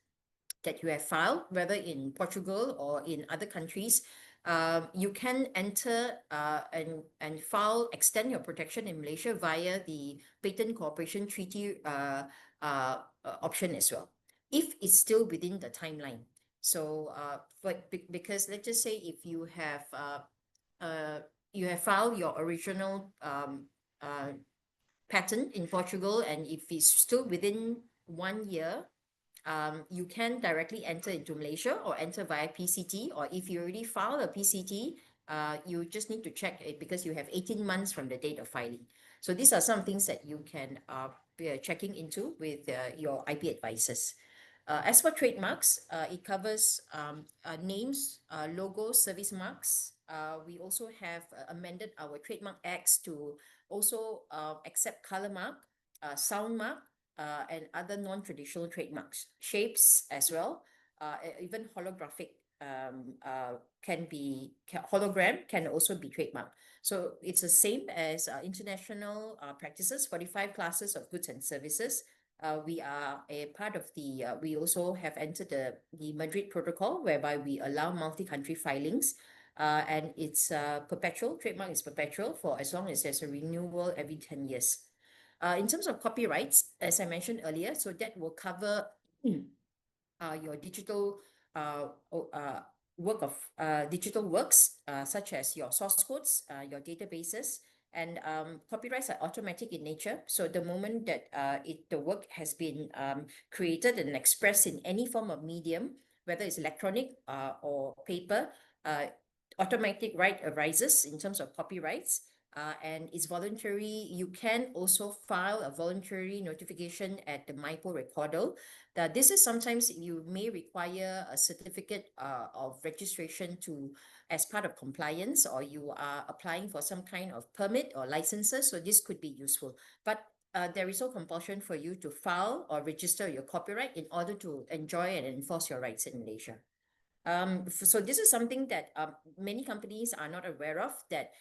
that you have filed, whether in Portugal or in other countries, you can enter and file, extend your protection in Malaysia via the Patent Cooperation Treaty option as well, if it's still within the timeline. So, because let's just say if you have filed your original patent in Portugal, and if it's still within 1 year, you can directly enter into Malaysia or enter via PCT. Or if you already filed a PCT, you just need to check it, because you have 18 months from the date of filing. So these are some things that you can be checking into with your IP advisors. As for trademarks, it covers names, logos, service marks. We also have amended our Trademark Acts to also accept color mark, sound mark, and other non-traditional trademarks, shapes as well. Even holographic hologram can also be trademarked. So it's the same as international practices, 45 classes of goods and services. We are a part of we also have entered the Madrid Protocol, whereby we allow multi-country filings, and it's perpetual. Trademark is perpetual for as long as there's a renewal every 10 years. In terms of copyrights, as I mentioned earlier, so that will cover your digital digital works, such as your source codes, your databases, and copyrights are automatic in nature. So the moment that the work has been created and expressed in any form of medium, whether it's electronic or paper, automatic right arises in terms of copyrights. And it's voluntary. You can also file a voluntary notification at the MyPo Recorder. This is sometimes you may require a certificate of registration as part of compliance, or you are applying for some kind of permit or licenses. So this could be useful. But there is no compulsion for you to file or register your copyright in order to enjoy and enforce your rights in Malaysia. So this is something that many companies are not aware of, that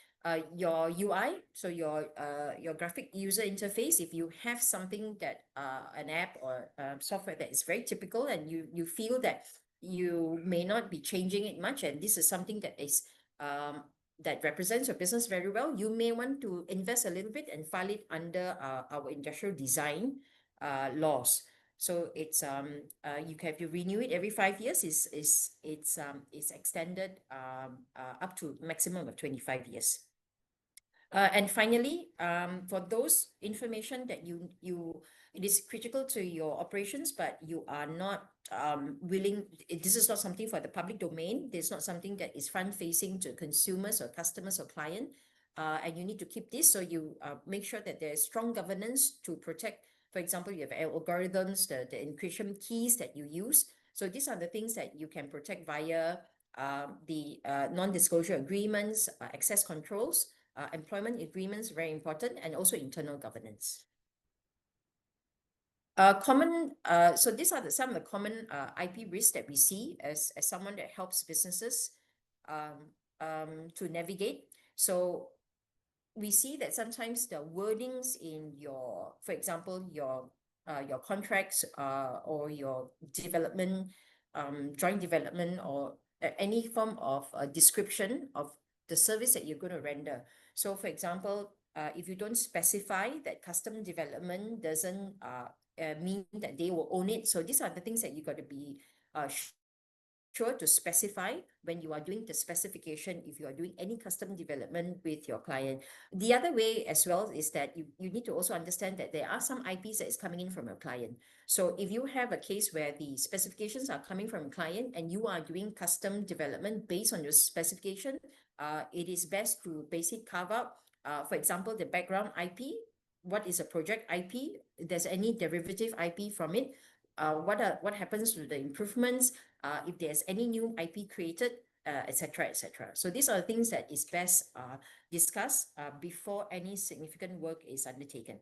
your UI, so your graphic user interface, if you have something that an app or software that is very typical, and you feel that you may not be changing it much, and this is something that is that represents your business very well, you may want to invest a little bit and file it under our industrial design laws. So it's you have to renew it every 5 years. It's extended up to maximum of 25 years. And finally, for those information that it is critical to your operations, but you are not willing, this is not something for the public domain. This is not something that is front-facing to consumers or customers or client. And you need to keep this, so you make sure that there's strong governance to protect. For example, you have algorithms, the encryption keys that you use. So these are the things that you can protect via the non-disclosure agreements, access controls, employment agreements, very important, and also internal governance. So these are some of the common IP risks that we see as someone that helps businesses to navigate. So we see that sometimes the wordings in your, for example, your contracts or your development, joint development, or any form of description of the service that you're going to render. So for example, if you don't specify that custom development doesn't mean that they will own it. So these are the things that you got to be sure to specify when you are doing the specification, if you are doing any custom development with your client. The other way as well is that you need to also understand that there are some IPs that is coming in from your client. So if you have a case where the specifications are coming from a client and you are doing custom development based on your specification, it is best to basically carve out, for example, the background IP. What is a project IP? If there's any derivative IP from it, what happens to the improvements, if there's any new IP created, etc., etc. So these are the things that is best discussed before any significant work is undertaken.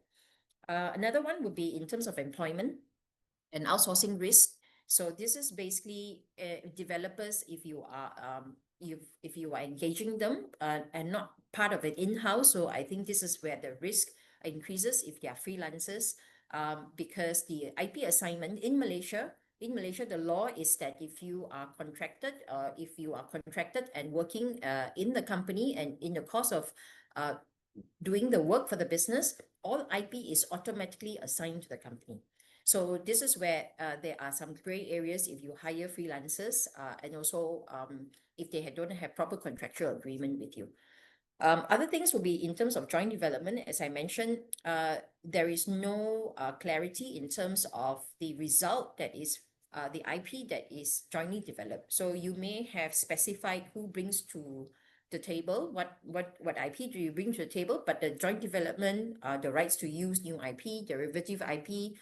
Another one would be in terms of employment and outsourcing risk. So this is basically developers, if you are engaging them and not part of it in-house. So I think this is where the risk increases if they are freelancers, because the IP assignment in Malaysia, the law is that if you are contracted and working in the company, and in the course of doing the work for the business, all IP is automatically assigned to the company. So this is where there are some gray areas if you hire freelancers, and also if they don't have proper contractual agreement with you. Other things will be in terms of joint development. As I mentioned, there is no clarity in terms of the result that is the IP that is jointly developed. So you may have specified who brings to the table, what IP do you bring to the table, but the joint development, the rights to use new IP, derivative IP,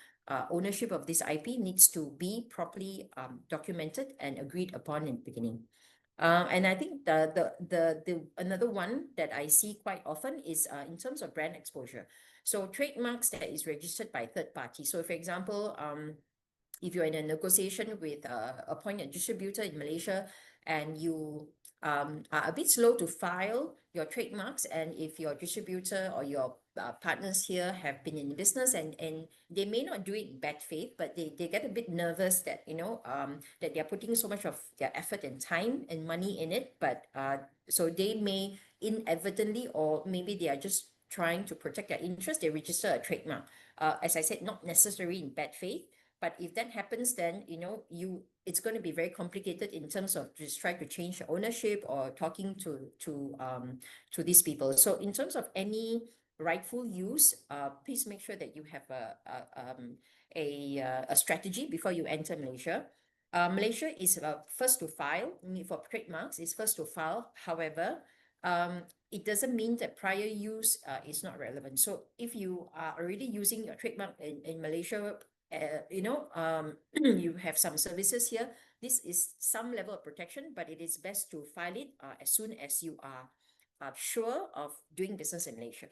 ownership of this IP needs to be properly documented and agreed upon in the beginning. And I think the another one that I see quite often is in terms of brand exposure. So trademarks that is registered by third party. So for example, if you're in a negotiation with appoint a distributor in Malaysia, and you are a bit slow to file your trademarks, and if your distributor or your partners here have been in the business, and they may not do it in bad faith, but they get a bit nervous that that they're putting so much of their effort and time and money in it, but so they may inadvertently, or maybe they are just trying to protect their interest, they register a trademark. As I said, not necessarily in bad faith, but if that happens, then it's going to be very complicated in terms of just trying to change ownership or talking to these people. So in terms of any rightful use, please make sure that you have a strategy before you enter Malaysia. Malaysia is first to file. For trademarks, it's first to file. However, it doesn't mean that prior use is not relevant. So if you are already using your trademark in Malaysia, you have some services here, this is some level of protection, but it is best to file it as soon as you are sure of doing business in Malaysia.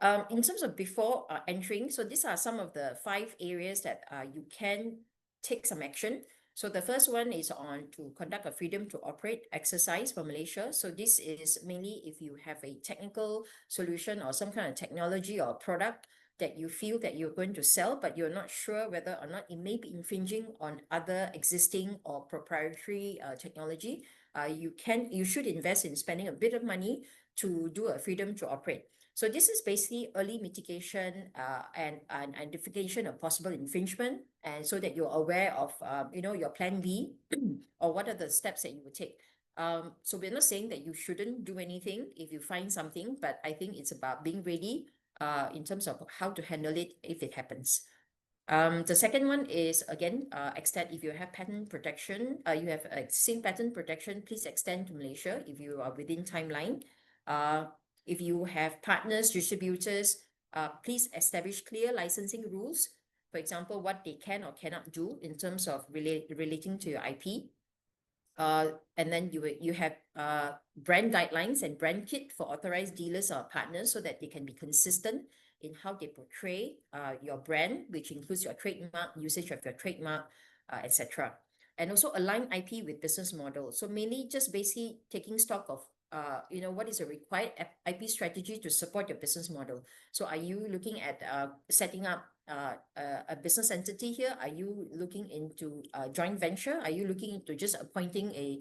In terms of before entering, so these are some of the 5 areas that you can take some action. So the first one is on to conduct a freedom to operate exercise for Malaysia. So this is mainly if you have a technical solution or some kind of technology or product that you feel that you're going to sell, but you're not sure whether or not it may be infringing on other existing or proprietary technology. You should invest in spending a bit of money to do a freedom to operate. So this is basically early mitigation and identification of possible infringement, and so that you're aware of your plan B or what are the steps that you would take. So we're not saying that you shouldn't do anything if you find something, but I think it's about being ready in terms of how to handle it if it happens. The second one is, again, extend. If you have patent protection, you have existing patent protection, please extend to Malaysia if you are within timeline. If you have partners, distributors, please establish clear licensing rules. For example, what they can or cannot do in terms of relating to your IP. And then you have brand guidelines and brand kit for authorized dealers or partners so that they can be consistent in how they portray your brand, which includes your trademark, usage of your trademark, etc. And also align IP with business model. So mainly just basically taking stock of what is a required IP strategy to support your business model. So are you looking at setting up a business entity here? Are you looking into a joint venture? Are you looking into just appointing a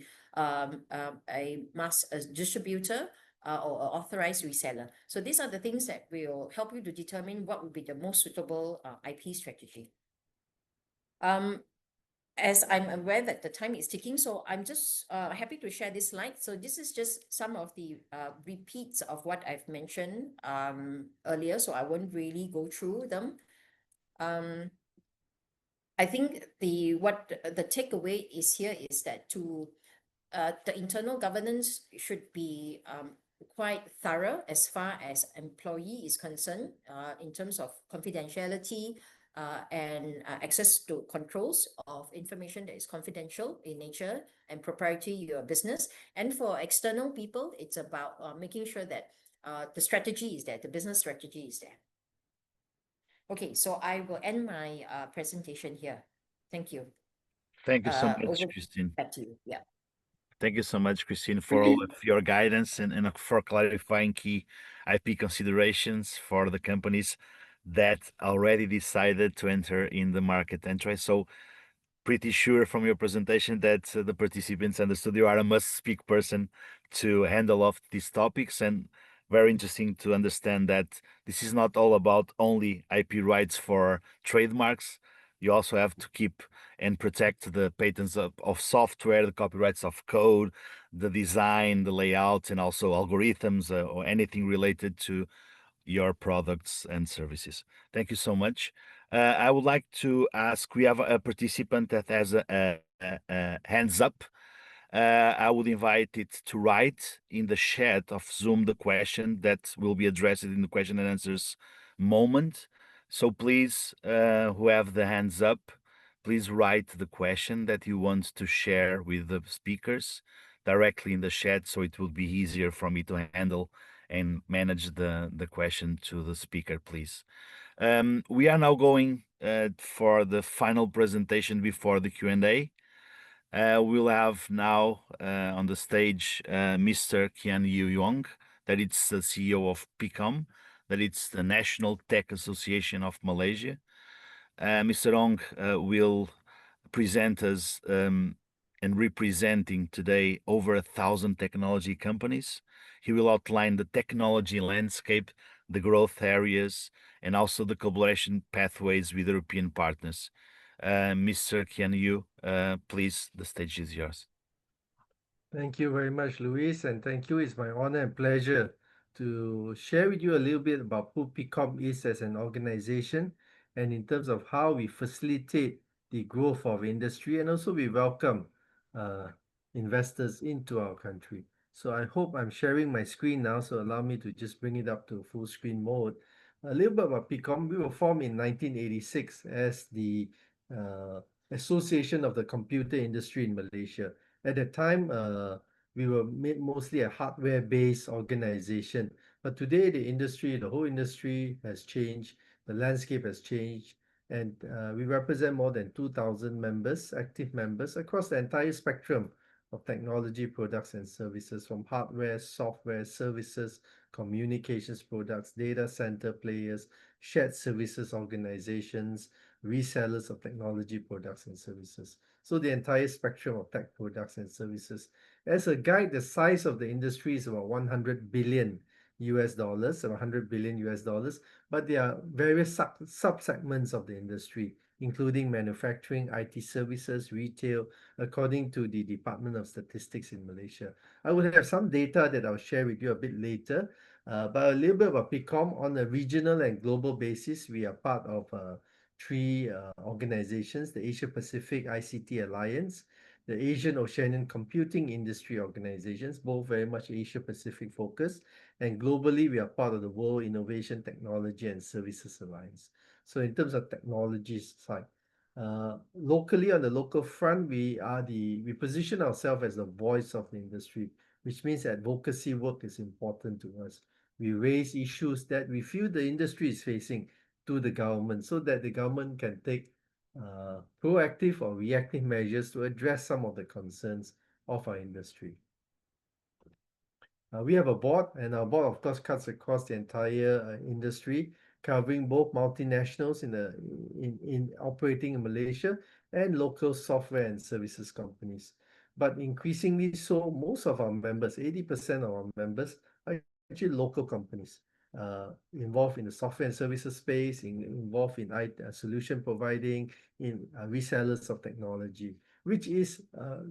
distributor or authorized reseller? So these are the things that will help you to determine what would be the most suitable IP strategy. As I'm aware that the time is ticking, so I'm just happy to share this slide. So this is just some of the repeats of what I've mentioned earlier, so I won't really go through them. I think the takeaway is here is that the internal governance should be quite thorough as far as employee is concerned in terms of confidentiality and access to controls of information that is confidential in nature and proprietary your business. And for external people, it's about making sure that the strategy is there, the business strategy is there. Okay, so I will end my presentation here. Thank you. Thank you so much, Christine. Back to you. Yeah. Thank you so much, Christine, for all of your guidance and for clarifying key IP considerations for the companies that already decided to enter in the market entry. So pretty sure from your presentation that the participants understood you are a must-speak person to handle off these topics, and very interesting to understand that this is not all about only IP rights for trademarks. You also have to keep and protect the patents of software, the copyrights of code, the design, the layout, and also algorithms or anything related to your products and services. Thank you so much. I would like to ask, we have a participant that has a hands up. I would invite it to write in the chat of Zoom the question that will be addressed in the question and answers moment. So please, who have the hands up, please write the question that you want to share with the speakers directly in the chat, so it will be easier for me to handle and manage the question to the speaker, please. We are now going for the final presentation before the Q&A. We'll have now on the stage Mr. Kian Yu Yong, that it's the CEO of PICOM, that it's the National Tech Association of Malaysia. Mr. Ong will present us and representing today over 1,000 technology companies. He will outline the technology landscape, the growth areas, and also the collaboration pathways with European partners. Mr. Kian Yu, please, the stage is yours. Thank you very much, Luis, and thank you. It's my honor and pleasure to share with you a little bit about who PICOM is as an organization, and in terms of how we facilitate the growth of industry, and also we welcome investors into our country. So I hope I'm sharing my screen now, so allow me to just bring it up to full screen mode. A little bit about PICOM. We were formed in 1986 as the Association of the Computer Industry in Malaysia. At that time, we were mostly a hardware-based organization. But today, the whole industry has changed, the landscape has changed, and we represent more than 2,000 members, active members, across the entire spectrum of technology products and services, from hardware, software, services, communications products, data center players, shared services organizations, resellers of technology products and services. So the entire spectrum of tech products and services. As a guide, the size of the industry is about 100 billion US dollars, or 100 billion US dollars, but there are various sub-segments of the industry, including manufacturing, IT services, retail, according to the Department of Statistics in Malaysia. I will have some data that I'll share with you a bit later, but a little bit about PICOM. On a regional and global basis, we are part of three organizations: the Asia Pacific ICT Alliance, the Asian Oceanian Computing Industry Organizations, both very much Asia Pacific focused, and globally we are part of the World Innovation Technology and Services Alliance. So in terms of technology side, locally, on the local front, we position ourselves as the voice of the industry, which means advocacy work is important to us. We raise issues that we feel the industry is facing to the government, so that the government can take proactive or reactive measures to address some of the concerns of our industry. We have a board, and our board, of course, cuts across the entire industry, covering both multinationals in operating in Malaysia and local software and services companies. But increasingly so, most of our members, 80% of our members, are actually local companies involved in the software and services space, involved in solution providing, in resellers of technology, which is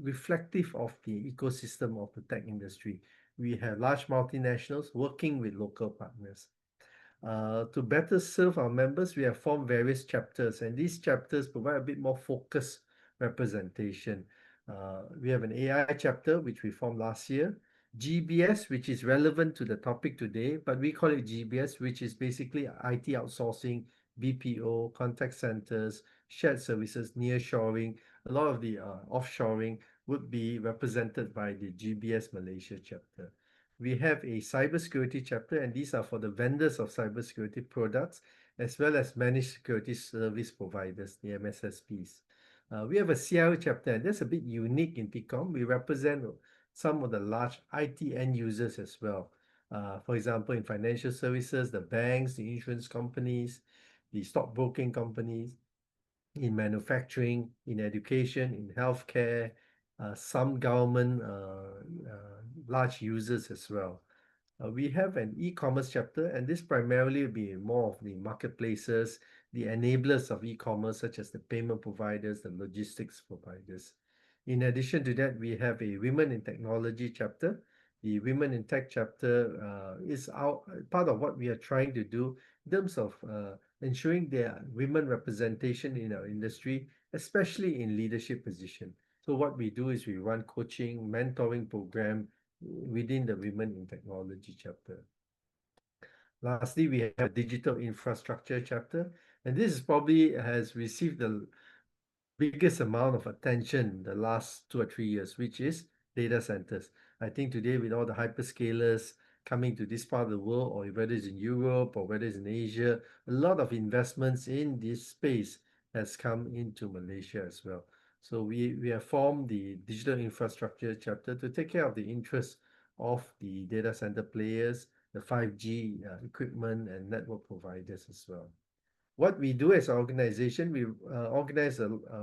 reflective of the ecosystem of the tech industry. We have large multinationals working with local partners. To better serve our members, we have formed various chapters, and these chapters provide a bit more focused representation. We have an AI chapter, which we formed last year, GBS, which is relevant to the topic today, but we call it GBS, which is basically IT outsourcing, BPO, contact centers, shared services, nearshoring. A lot of the offshoring would be represented by the GBS Malaysia chapter. We have a cybersecurity chapter, and these are for the vendors of cybersecurity products, as well as managed security service providers, the MSSPs. We have a CIO chapter, and that's a bit unique in PICOM. We represent some of the large IT end users as well. For example, in financial services, the banks, the insurance companies, the stockbroking companies, in manufacturing, in education, in healthcare, some government large users as well. We have an e-commerce chapter, and this primarily will be more of the marketplaces, the enablers of e-commerce, such as the payment providers, the logistics providers. In addition to that, we have a Women in Technology chapter. The Women in Tech chapter is part of what we are trying to do in terms of ensuring there are women representation in our industry, especially in leadership position. So what we do is we run coaching, mentoring program within the Women in Technology chapter. Lastly, we have a digital infrastructure chapter, and this is probably has received the biggest amount of attention the last 2 or 3 years, which is data centers. I think today, with all the hyperscalers coming to this part of the world, or whether it's in Europe or whether it's in Asia, a lot of investments in this space has come into Malaysia as well. So we have formed the digital infrastructure chapter to take care of the interests of the data center players, the 5G equipment and network providers as well. What we do as an organization, we organize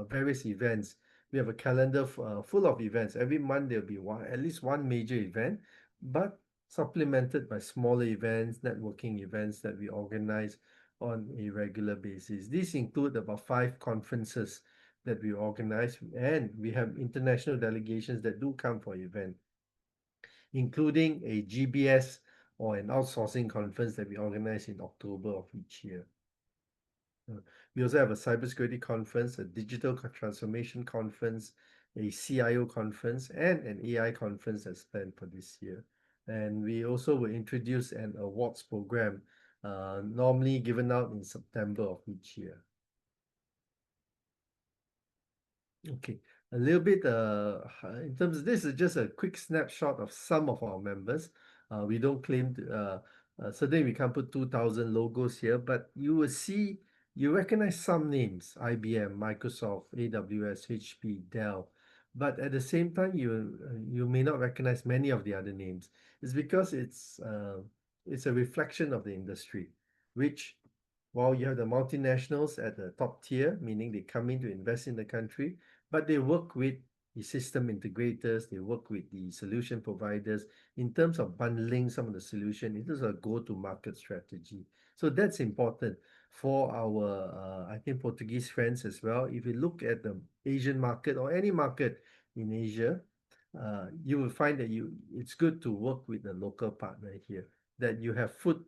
various events. We have a calendar full of events. Every month there'll be at least one major event, but supplemented by smaller events, networking events that we organize on a regular basis. These include about 5 conferences that we organize, and we have international delegations that do come for event, including a GBS or an outsourcing conference that we organize in October of each year. We also have a cybersecurity conference, a digital transformation conference, a CIO conference, and an AI conference that's planned for this year. And we also will introduce an awards program, normally given out in September of each year. Okay, A little bit in terms of this is just a quick snapshot of some of our members. We don't claim to, certainly we can't put 2,000 logos here, but you will see, you recognize some names: IBM, Microsoft, AWS, HP, Dell. But at the same time, you may not recognize many of the other names. It's because it's a reflection of the industry, which, while you have the multinationals at the top tier, meaning they come in to invest in the country, but they work with the system integrators, they work with the solution providers in terms of bundling some of the solution. It is a go-to-market strategy. So that's important for our, I think, Portuguese friends as well. If you look at the Asian market or any market in Asia, you will find that it's good to work with a local partner here, that you have foot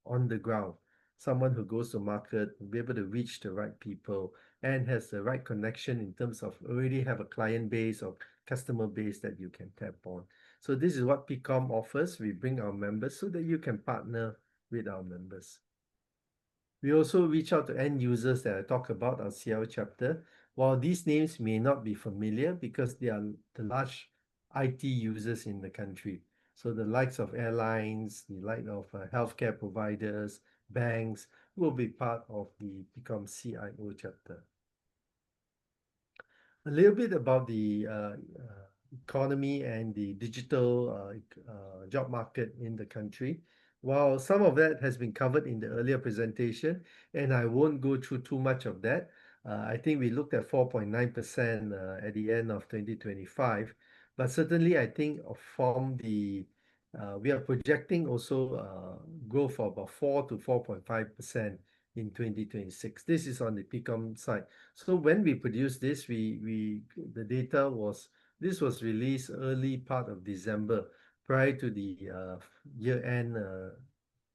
on the ground, someone who goes to market, be able to reach the right people, and has the right connection in terms of already have a client base or customer base that you can tap on. So this is what PCOM offers. We bring our members so that you can partner with our members. We also reach out to end users that I talk about our CL chapter. While these names may not be familiar because they are the large IT users in the country. So the likes of airlines, the like of healthcare providers, banks will be part of the PCOM CIO chapter. A little bit about the economy and the digital job market in the country. While some of that has been covered in the earlier presentation, and I won't go through too much of that. I think we looked at 4.9% at the end of 2025, but certainly I think from the we are projecting also growth for about 4 to 4.5% in 2026. This is on the PCOM side. So when we produced this, the data was, this was released early part of December, prior to the year-end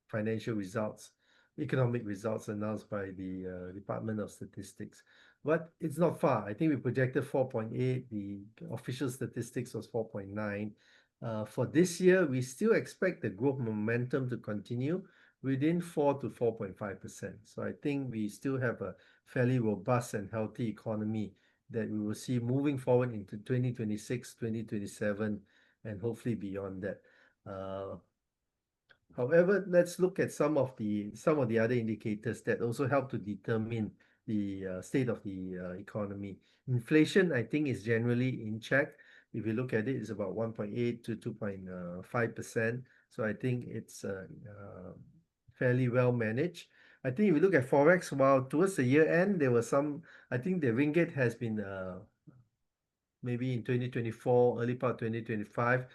financial results, economic results announced by the Department of Statistics. But it's not far. I think we projected 4.8. The official statistics was 4.9. For this year, we still expect the growth momentum to continue within 4 to 4.5%. So I think we still have a fairly robust and healthy economy that we will see moving forward into 2026, 2027, and hopefully beyond that. However, let's look at some of the other indicators that also help to determine the state of the economy. Inflation, I think, is generally in check. If you look at it, it's about 1.8 to 2.5%. So I think it's fairly well managed. I think if you look at Forex, while towards the year end, there was some, I think the ringgit has been maybe in 2024, early part 2025,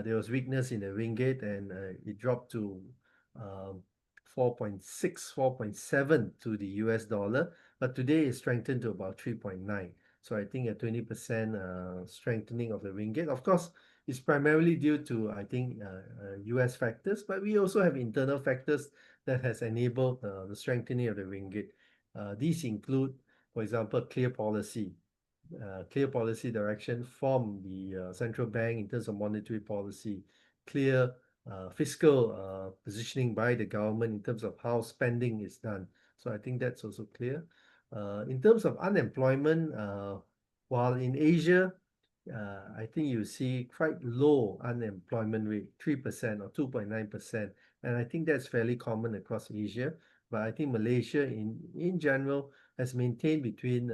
there was weakness in the ringgit and it dropped to 4.6, 4.7 to the US dollar. But today it strengthened to about 3.9. So I think a 20% strengthening of the ringgit. Of course, it's primarily due to, I think, US factors, but we also have internal factors that has enabled the strengthening of the ringgit. These include, for example, clear policy direction from the central bank in terms of monetary policy, clear fiscal positioning by the government in terms of how spending is done. So I think that's also clear. In terms of unemployment, while in Asia, I think you see quite low unemployment rate, 3% or 2.9%. And I think that's fairly common across Asia. But I think Malaysia in general has maintained between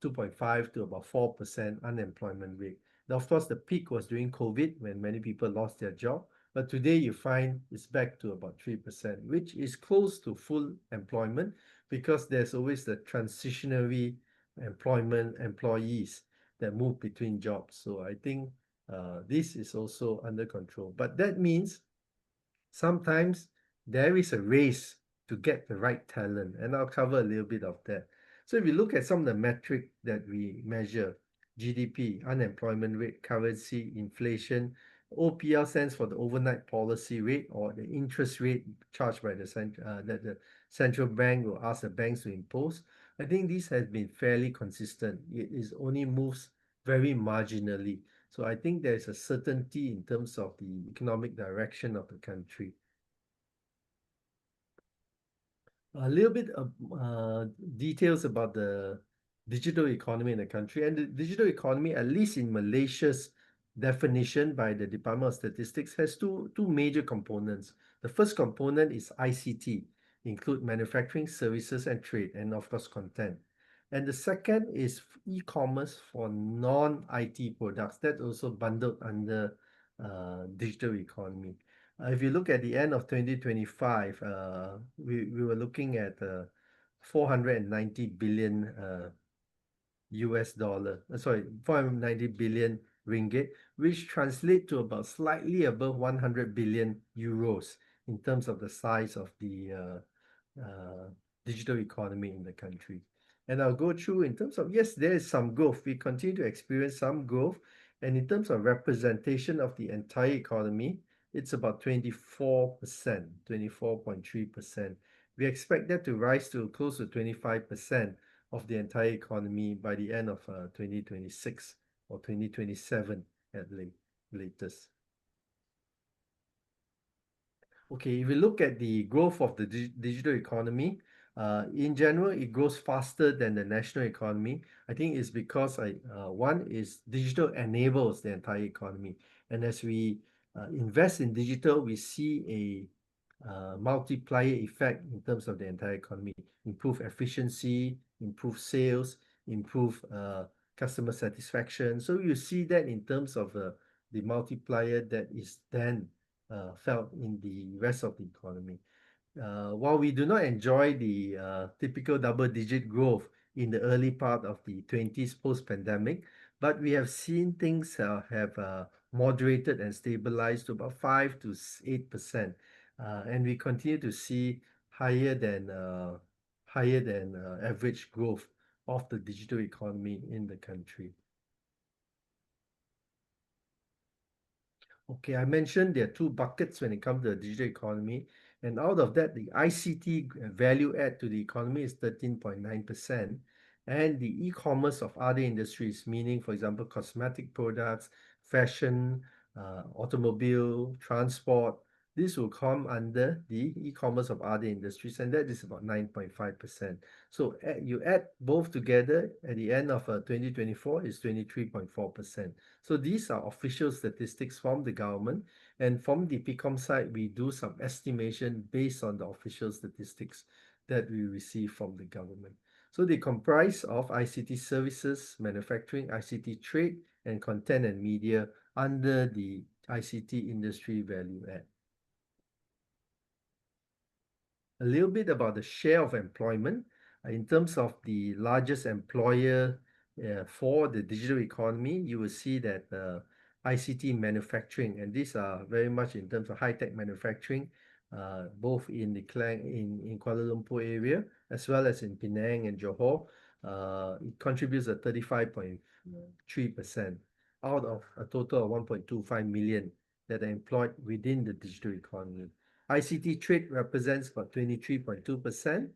2.5 to about 4% unemployment rate. Now, of course, the peak was during COVID when many people lost their job. But today you find it's back to about 3%, which is close to full employment because there's always the transitionary employees that move between jobs. So I think this is also under control. But that means sometimes there is a race to get the right talent, and I'll cover a little bit of that. So if you look at some of the metrics that we measure, GDP, unemployment rate, currency, inflation, OPL stands for the overnight policy rate or the interest rate charged by that the central bank will ask the banks to impose. I think this has been fairly consistent. It is only moves very marginally. So I think there's a certainty in terms of the economic direction of the country. A little bit of details about the digital economy in the country. And the digital economy, at least in Malaysia's definition by the Department of Statistics, has two major components. The first component is ICT, include manufacturing, services, and trade, and of course, content. And the second is e-commerce for non-IT products. That also bundled under digital economy. If you look at the end of 2025, we were looking at 490 billion US dollar, 490 billion ringgit, which translate to about slightly above 100 billion euros in terms of the size of the digital economy in the country. And I'll go through in terms of, yes, there is some growth. We continue to experience some growth. And in terms of representation of the entire economy, it's about 24%, 24.3%. We expect that to rise to close to 25% of the entire economy by the end of 2026 or 2027 at latest. Okay, if we look at the growth of the digital economy, in general, it grows faster than the national economy. I think it's because one is digital enables the entire economy. And as we invest in digital, we see a multiplier effect in terms of the entire economy. Improve efficiency, improve sales, improve customer satisfaction. So you see that in terms of the multiplier that is then felt in the rest of the economy. While we do not enjoy the typical double-digit growth in the early part of the 20s post-pandemic, but we have seen things have moderated and stabilized to about 5 to 8%. And we continue to see higher than average growth of the digital economy in the country. Okay, I mentioned there are two buckets when it comes to the digital economy. And out of that, the ICT value add to the economy is 13.9%. And the e-commerce of other industries, meaning, for example, cosmetic products, fashion, automobile, transport, this will come under the e-commerce of other industries, and that is about 9.5%. So you add both together at the end of 2024 is 23.4%. So these are official statistics from the government, and from the PICOM side, we do some estimation based on the official statistics that we receive from the government. So they comprise of ICT services, manufacturing, ICT trade, and content and media under the ICT industry value add. A little bit about the share of employment in terms of the largest employer for the digital economy. You will see that ICT manufacturing, and these are very much in terms of high-tech manufacturing, both in the in Kuala Lumpur area as well as in Penang and Johor. It contributes at 35.3% out of a total of 1.25 million that are employed within the digital economy. ICT trade represents about 23.2%,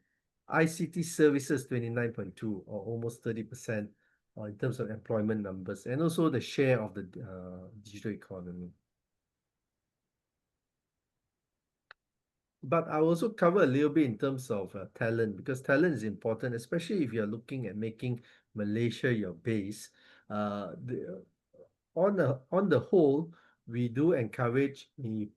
ICT services 29.2%, or almost 30% in terms of employment numbers, and also the share of the digital economy. But I'll also cover a little bit in terms of talent, because talent is important, especially if you're looking at making Malaysia your base. On the whole, we do encourage a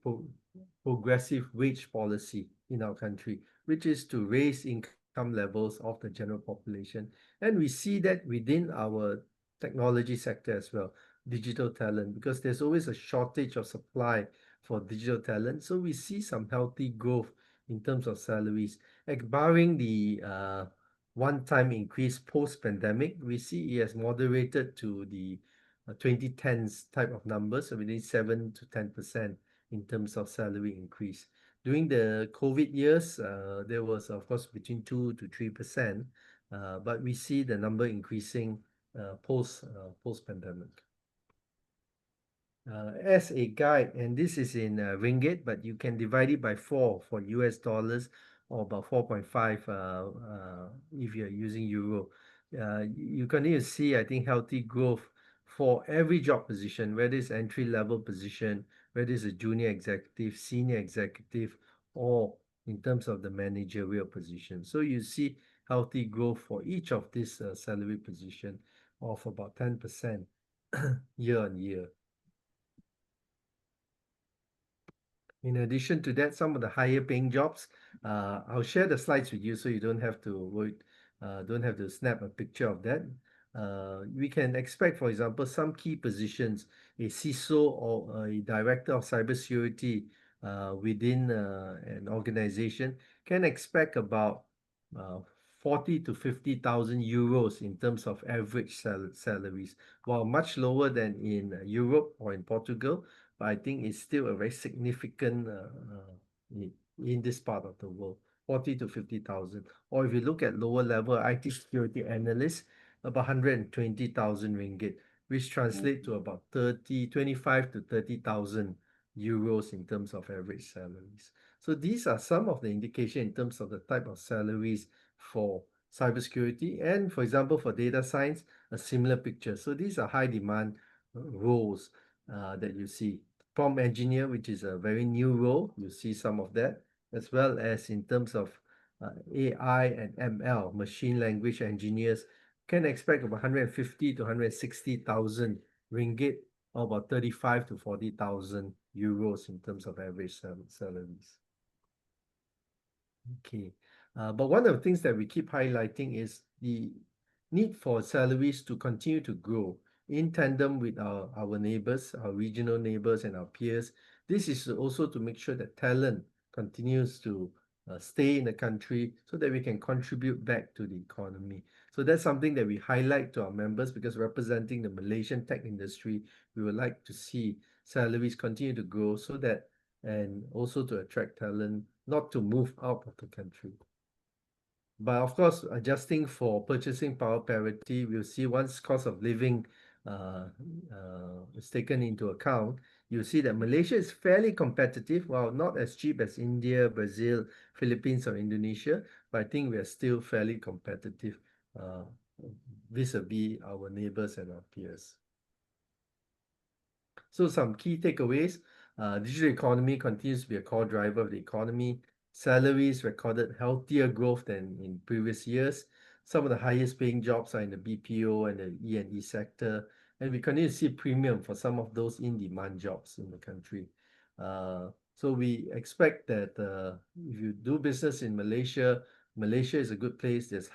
progressive wage policy in our country, which is to raise income levels of the general population. And we see that within our technology sector as well, digital talent, because there's always a shortage of supply for digital talent. So we see some healthy growth in terms of salaries. Barring the one-time increase post-pandemic, we see it has moderated to the 2010s type of numbers, so within 7 to 10% in terms of salary increase. During the COVID years, there was, of course, between 2 to 3%, but we see the number increasing post-pandemic. As a guide, and this is in ringgit, but you can divide it by 4 for US dollars, or about 4.5 if you're using euro. You continue to see, I think, healthy growth for every job position, whether it's entry-level position, whether it's a junior executive, senior executive, or in terms of the managerial position. So you see healthy growth for each of these salary position of about 10% year on year. In addition to that, some of the higher paying jobs, I'll share the slides with you so you don't have to snap a picture of that. We can expect, for example, some key positions, a CISO or a director of cybersecurity within an organization can expect about 40 to 50,000 euros in terms of average salaries, while much lower than in Europe or in Portugal, but I think it's still a very significant in this part of the world, 40 to 50,000. Or if you look at lower level IT security analysts, about 120,000 ringgit, which translate to about 25 to 30,000 euros in terms of average salaries. So these are some of the indication in terms of the type of salaries for cybersecurity, and for example, for data science, a similar picture. So these are high demand roles that you see. Prompt engineer, which is a very new role, you see some of that, as well as in terms of AI and ML, machine language engineers, can expect about 150 to 160,000 ringgit, or about 35 to 40,000 euros in terms of average salaries. Okay, but one of the things that we keep highlighting is the need for salaries to continue to grow in tandem with our neighbors, our regional neighbors and our peers. This is also to make sure that talent continues to stay in the country so that we can contribute back to the economy. So that's something that we highlight to our members, because representing the Malaysian tech industry, we would like to see salaries continue to grow so that, and also to attract talent, not to move out of the country. But of course, adjusting for purchasing power parity, we'll see once cost of living is taken into account, you'll see that Malaysia is fairly competitive, while not as cheap as India, Brazil, Philippines, or Indonesia, but I think we are still fairly competitive vis-a-vis our neighbors and our peers. So some key takeaways: digital economy continues to be a core driver of the economy. Salaries recorded healthier growth than in previous years. Some of the highest paying jobs are in the BPO and the E&E sector, and we continue to see premium for some of those in-demand jobs in the country. So we expect that if you do business in Malaysia, Malaysia is a good place. There's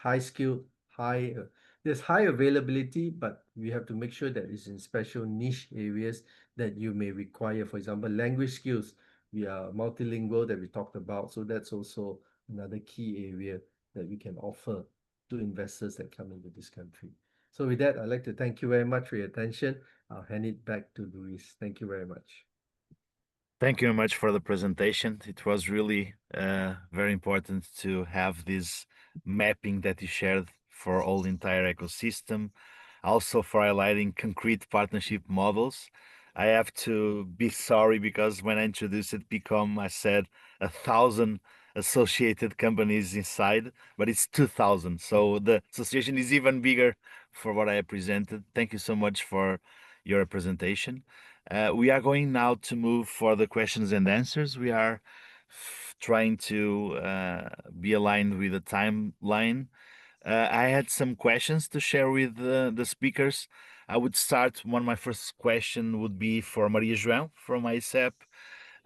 there's high availability, but we have to make sure that it's in special niche areas that you may require. For example, language skills. We are multilingual that we talked about, so that's also another key area that we can offer to investors that come into this country. So with that, I'd like to thank you very much for your attention. I'll hand it back to Luis. Thank you very much. Thank you very much for the presentation. It was really very important to have this mapping that you shared for all the entire ecosystem, also for highlighting concrete partnership models. I have to be sorry because when I introduced it, I said 1,000 associated companies inside, but it's 2,000. So the association is even bigger for what I presented. Thank you so much for your presentation. We are going now to move for the questions and answers. We are trying to be aligned with the timeline. I had some questions to share with the speakers. I would start, my first question would be for Maria João from ICEP.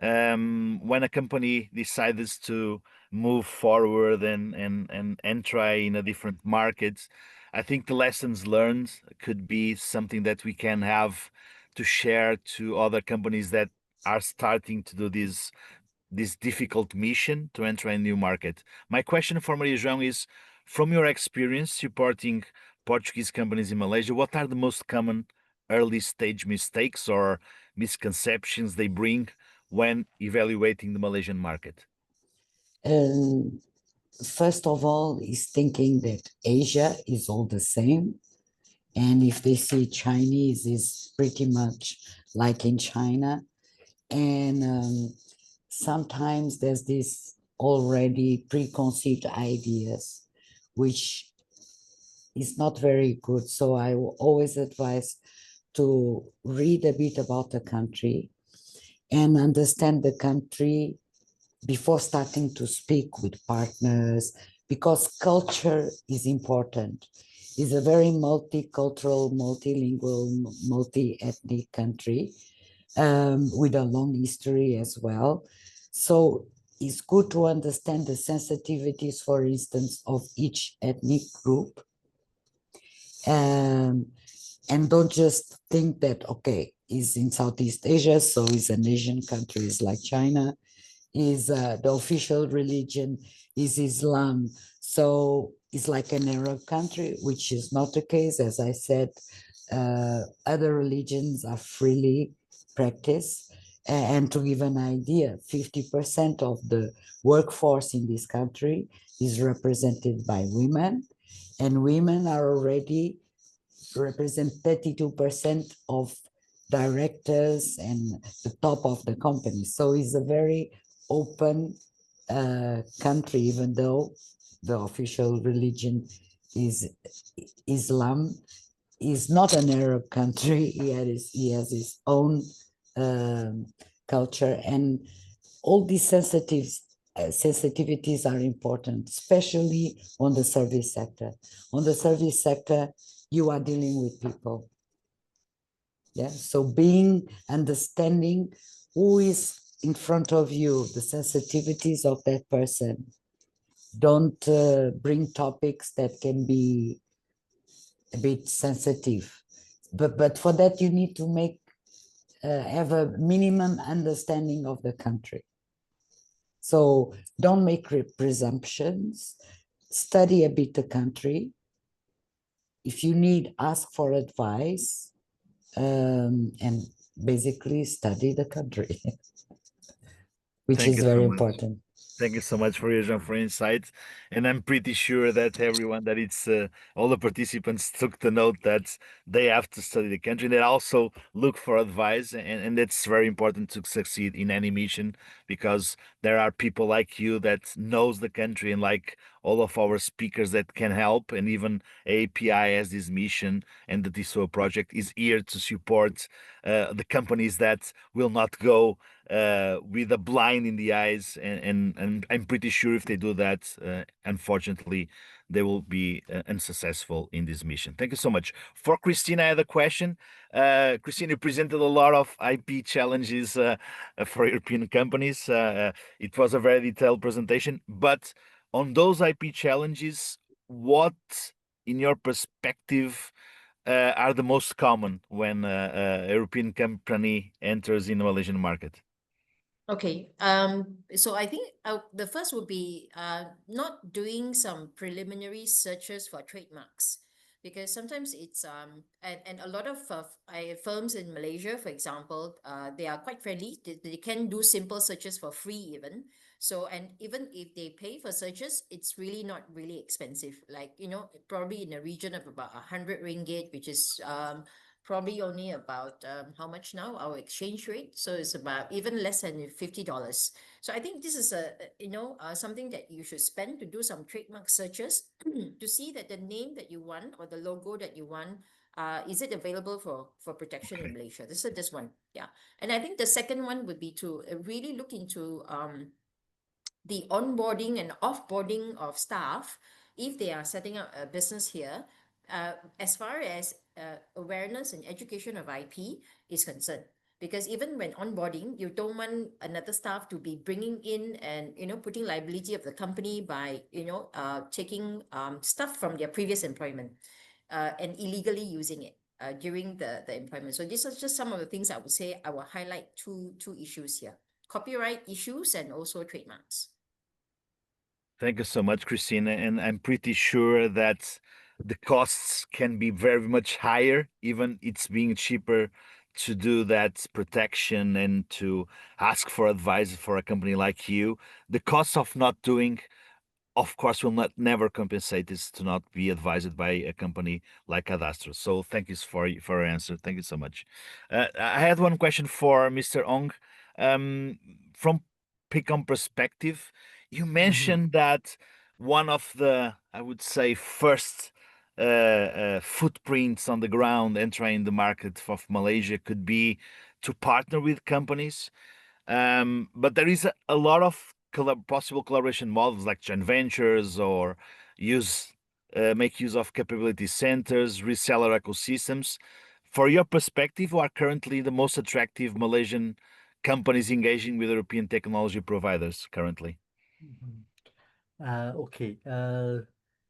When a company decides to move forward and try in a different markets, I think the lessons learned could be something that we can have to share to other companies that are starting to do this difficult mission to enter a new market. My question for Maria João is, from your experience supporting Portuguese companies in Malaysia, what are the most common early stage mistakes or misconceptions they bring when evaluating the Malaysian market? First of all, is thinking that Asia is all the same. And if they see Chinese, is pretty much like in China. And sometimes there's this already preconceived ideas, which is not very good. So I will always advise to read a bit about the country and understand the country before starting to speak with partners, because culture is important. It's a very multicultural, multilingual, multi-ethnic country with a long history as well. So it's good to understand the sensitivities, for instance, of each ethnic group. And don't just think that, okay, it's in Southeast Asia, so it's an Asian country, it's like China, is the official religion is Islam. So it's like an Arab country, which is not the case. As I said, other religions are freely practiced. And to give an idea, 50% of the workforce in this country is represented by women, and women are already represent 32% of directors and the top of the company. So it's a very open country, even though the official religion is Islam. Is not an Arab country. He has his own culture, and all these sensitivities are important, especially on the service sector. On the service sector, you are dealing with people. Yeah, so understanding who is in front of you, the sensitivities of that person. Don't bring topics that can be a bit sensitive, but for that you need to have a minimum understanding of the country. So don't make presumptions. Study a bit the country. If you need, ask for advice, and basically study the country, which Thank is you so very much. important. Thank you so much for your insights, and I'm pretty sure that everyone that it's all the participants took the note that they have to study the country. They also look for advice, and it's very important to succeed in any mission, because there are people like you that knows the country, and like all of our speakers that can help, and even API has this mission, and the TISSOA project is here to support the companies that will not go with a blind in the eyes, and I'm pretty sure if they do that, unfortunately, they will be unsuccessful in this mission. Thank you so much. For Christina, I had a question. Christina, you presented a lot of IP challenges for European companies. It was a very detailed presentation, but on those IP challenges, what, in your perspective, are the most common when a European company enters in the Malaysian market? Okay, so I think the first would be not doing some preliminary searches for trademarks, because sometimes it's and a lot of firms in Malaysia, for example, they are quite friendly. They can do simple searches for free even. So, and even if they pay for searches, it's really not really expensive. Like, probably in a region of about 100 ringgit, which is probably only about how much now, our exchange rate, so it's about even less than $50. So I think this is something that you should spend to do some trademark searches to see that the name that you want or the logo that you want, is it available for protection in Malaysia. This is this one. Yeah. And I think the second one would be to really look into the onboarding and offboarding of staff if they are setting up a business here, as far as awareness and education of IP is concerned. Because even when onboarding, you don't want another staff to be bringing in and putting liability of the company by taking stuff from their previous employment and illegally using it during the employment. So these are just some of the things I would say. I will highlight two issues here: copyright issues and also trademarks. Thank you so much, Christina. And I'm pretty sure that the costs can be very much higher, even it's being cheaper to do that protection and to ask for advice for a company like you. The cost of not doing, of course, will not never compensate this to not be advised by a company like Cadastro. So thank you for your answer. Thank you so much. I had one question for Mr. Ong. From Picom perspective, you mentioned that one of the, I would say, first footprints on the ground entering the market of Malaysia could be to partner with companies. But there is a lot of possible collaboration models like joint ventures or make use of capability centers, reseller ecosystems. For your perspective, who are currently the most attractive Malaysian companies engaging with European technology providers currently? Okay.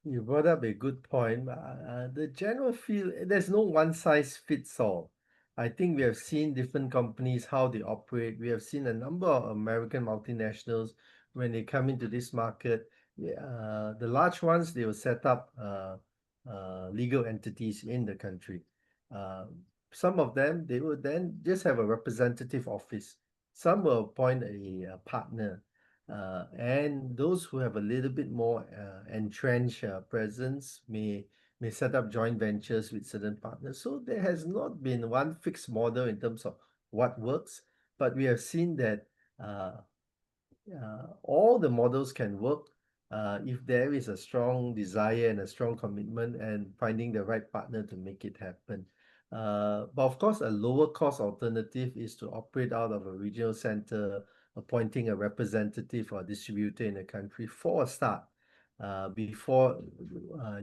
You brought up a good point. The general feel there's no one size fits all. I think we have seen different companies how they operate. We have seen a number of American multinationals when they come into this market. The large ones they will set up legal entities in the country. Uh, some of them they will then just have a representative office. Some will appoint a partner and those who have a little bit more entrenched presence may set up joint ventures with certain partners. So there has not been one fixed model in terms of what works, but we have seen that uh, all the models can work if there is a strong desire and a strong commitment and finding the right partner to make it happen. But of course, a lower cost alternative is to operate out of a regional center, appointing a representative or distributor in the country for a start before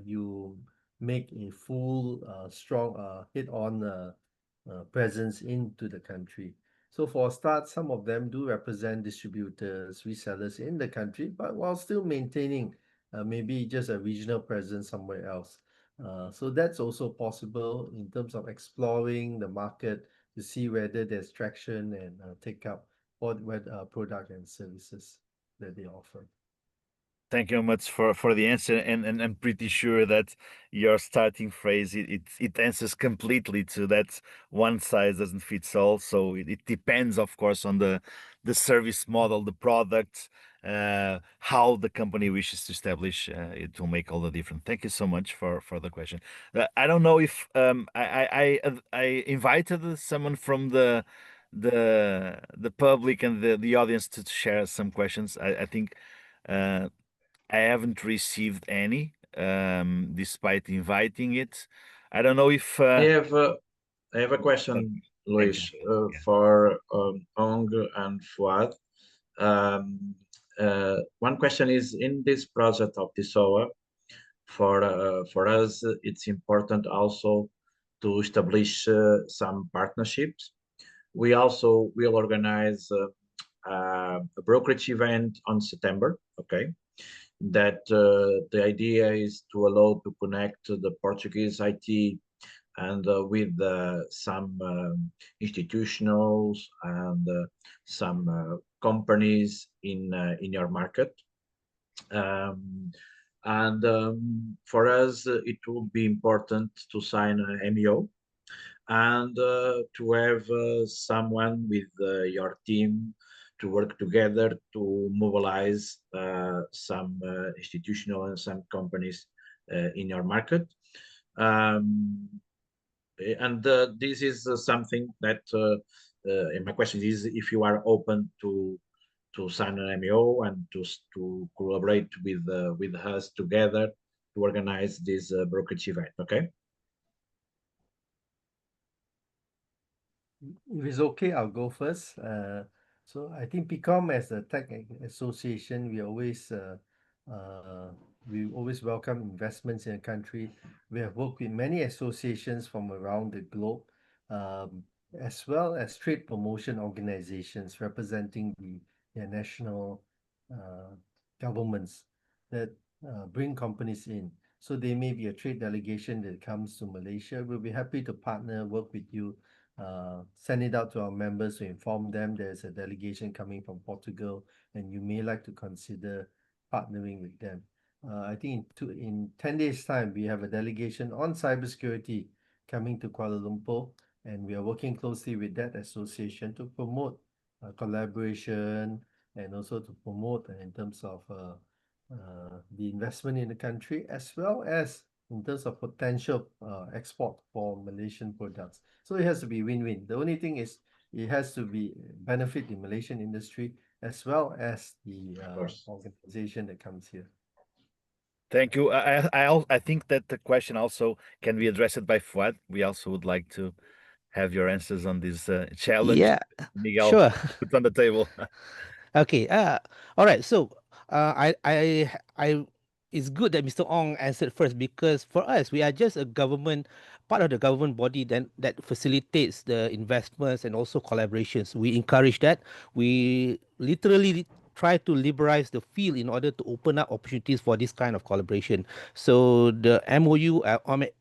you make a full, strong, head-on presence into the country. So for a start, some of them do represent distributors, resellers in the country, but while still maintaining maybe just a regional presence somewhere else. So that's also possible in terms of exploring the market to see whether there's traction and take up what product and services that they offer. Thank you very much for the answer, and I'm pretty sure that your starting phrase it answers completely to that one size doesn't fit all. So it depends, of course, on the service model, the product, how the company wishes to establish. It will make all the difference. Thank you so much for the question. I don't know if I invited someone from the public and the audience to share some questions. I think. I haven't received any, despite inviting it. I don't know if. I have a question, Thank Luis, you. for Ong and Fuad. One question is, in this project of TISSOA, for us, it's important also to establish some partnerships. We also will organize a brokerage event on September, okay? That the idea is to allow to connect the Portuguese IT and with some institutionals and some companies in your market. For us, it will be important to sign an MEO and to have someone with your team to work together to mobilize some institutional and some companies in your market. This is something that my question is if you are open to sign an MEO and to collaborate with us together to organize this brokerage event. Okay. If it's okay, I'll go first. So I think PICOM as a tech association, we always welcome investments in the country. We have worked with many associations from around the globe, as well as trade promotion organizations representing their national governments that bring companies in. So there may be a trade delegation that comes to Malaysia. We'll be happy to partner, work with you, send it out to our members to inform them there's a delegation coming from Portugal and you may like to consider partnering with them. I think in 10 days time, we have a delegation on cybersecurity coming to Kuala Lumpur, and we are working closely with that association to promote collaboration and also to promote in terms of the investment in the country, as well as in terms of potential export for Malaysian products. So it has to be win-win. The only thing is it has to be benefit the Malaysian industry as well as the organization that comes here. Thank you. I think that the question also can be addressed by Fuad. We also would like to have your answers on this challenge. Yeah, Miguel sure. put on the table. Okay. All right. So, it's good that Mr. Ong answered first, because for us, we are just a government, part of the government body that facilitates the investments and also collaborations. We encourage that. We literally try to liberalize the field in order to open up opportunities for this kind of collaboration. So the MOU,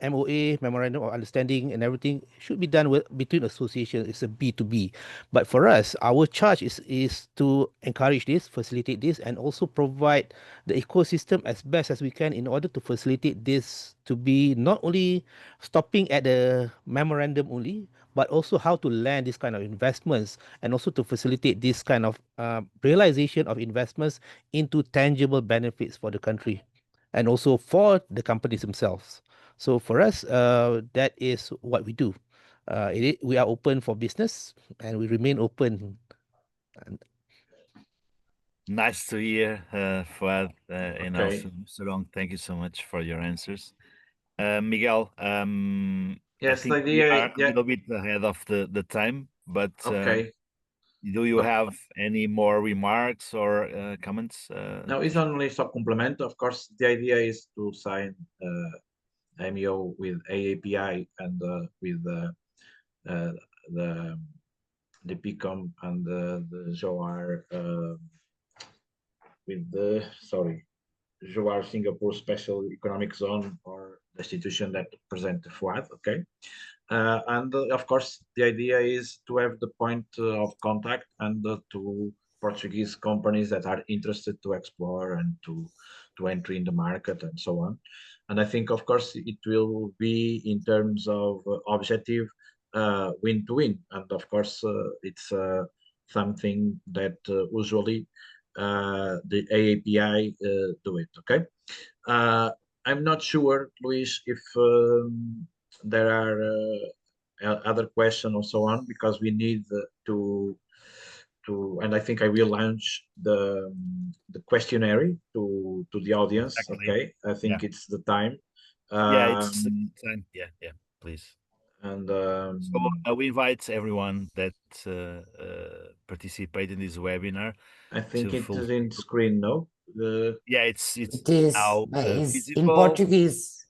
MOA, Memorandum of Understanding, and everything should be done between associations. It's a B2B. But for us, our charge is to encourage this, facilitate this, and also provide the ecosystem as best as we can in order to facilitate this to be not only stopping at the memorandum only, but also how to land this kind of investments, and also to facilitate this kind of realization of investments into tangible benefits for the country and also for the companies themselves. So for us, that is what we do. We are open for business and we remain open. Nice to hear, Fuad, and Okay. also Mr. Ong. Thank you so much for your answers. Miguel, I Yes, think the we idea, are a yeah, little bit ahead of the time, but okay. do you But have any more remarks or comments? no, it's only some complement. Of course, the idea is to sign MEO with AAPI and with uh, the the PCOM and the JOAR with the JOAR Singapore Special Economic Zone, or the institution that present the FUAD. Okay. And of course, the idea is to have the point of contact and to Portuguese companies that are interested to explore and to enter in the market and so on. And I think, of course, it will be in terms of objective win to win. And of course, it's something that usually the AAPI do it. Okay. I'm not sure, Luis, if there are other questions or so on, because we need to, and I think I will launch the questionnaire to the audience. Exactly. Okay, I think Yeah. it's the time. Yeah, it's Um, time. Yeah, please. and So we invite everyone that participate in this webinar I think to it is fulfill. in screen. No, Yeah, it's It is, now but it's in visible. Portuguese.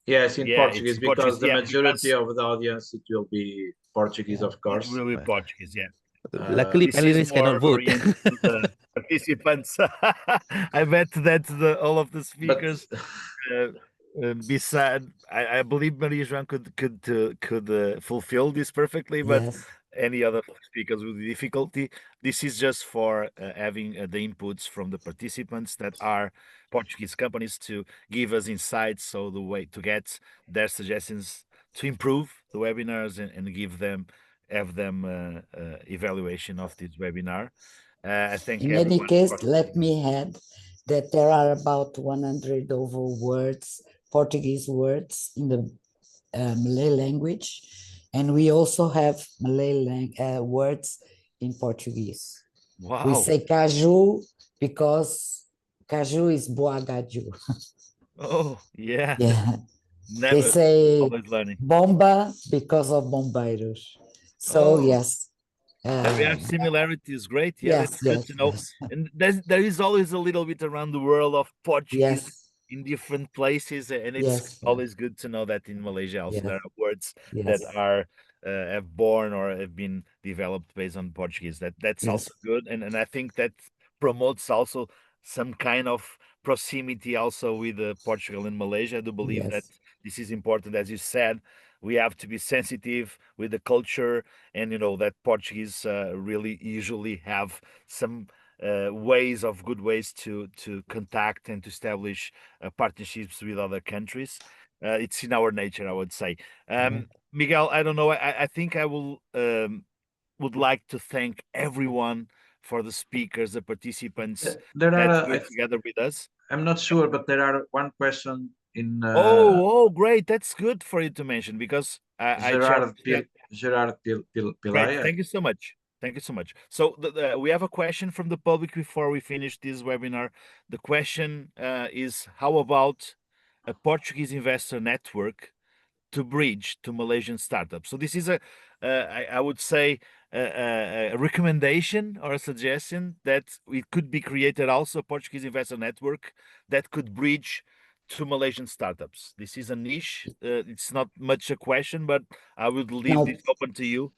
yes, in Yeah, Portuguese, it's because Portuguese. the Yeah, majority because of the audience it will be Portuguese, Yeah. of it course. will be Portuguese. Yeah. Luckily, This is panelists cannot more vote. oriented to the participants. I bet that all of the But speakers, beside, I believe Maria João could fulfill this perfectly, but Yes. any other speakers with difficulty. This is just for having the inputs from the participants that are Portuguese companies to give us insights, so the way to get their suggestions to improve the webinars and give them have them evaluation of this webinar. I thank In any everyone case, for let me add that there are about 100 over words, Portuguese words in the Malay language, and we also have Malay words in Portuguese. We Wow. say caju because caju is boagaju. Oh, yeah. Yeah. They Never say always learning. bomba because of bombeiros. So Oh, yes, there we have similarities. Great. Yeah, yes, that's good to know. yes, And there is always a little bit around the world of Portuguese yes, in different places, and it's yes, always good to know that in Malaysia also there yes, are words that yes, are have born or have been developed based on Portuguese. That's also yes, good, and I think that promotes also some kind of proximity also with Portugal and Malaysia. I do believe that yes, this is important, as you said. We have to be sensitive with the culture, and you know that Portuguese really usually have some good ways to contact and to establish partnerships with other countries. It's in our nature, I would say. yeah. Miguel, I don't know. I think I will would like to thank everyone for the speakers, the participants there that are, were together with us. I'm not sure, but there are one question in Oh, great! That's good for you to mention because I Gerard checked. Great. Pillai. Thank you so much. Thank you so much. So we have a question from the public before we finish this webinar. The question is, how about a Portuguese investor network to bridge to Malaysian startups? So this is I would say a recommendation or a suggestion that it could be created also a Portuguese investor network that could bridge to Malaysian startups. This is a niche. It's not much a question, but I would leave Now, this open to you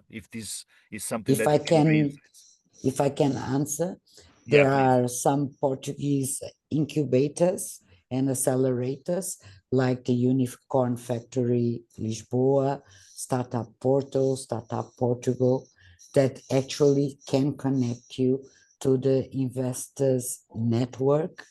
if this is something if that I you can bring can, insights. if I can answer, Yeah, there please. are some Portuguese incubators and accelerators like the Unicorn Factory Lisboa, Startup Porto, Startup Portugal, that actually can connect you to the investors network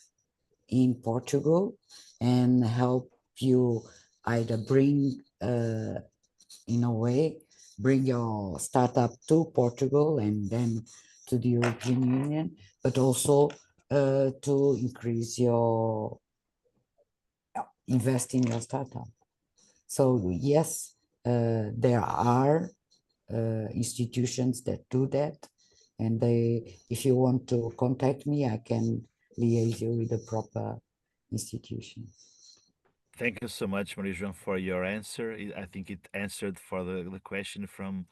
in Portugal and help you either bring, in a way, bring your startup to Portugal and then to the European Union, but also to increase your invest in your startup. So yes, there are institutions that do that, and if you want to contact me, I can liaise you with the proper institution. Thank you so much, Maria-João, for your answer. I think it answered for the question from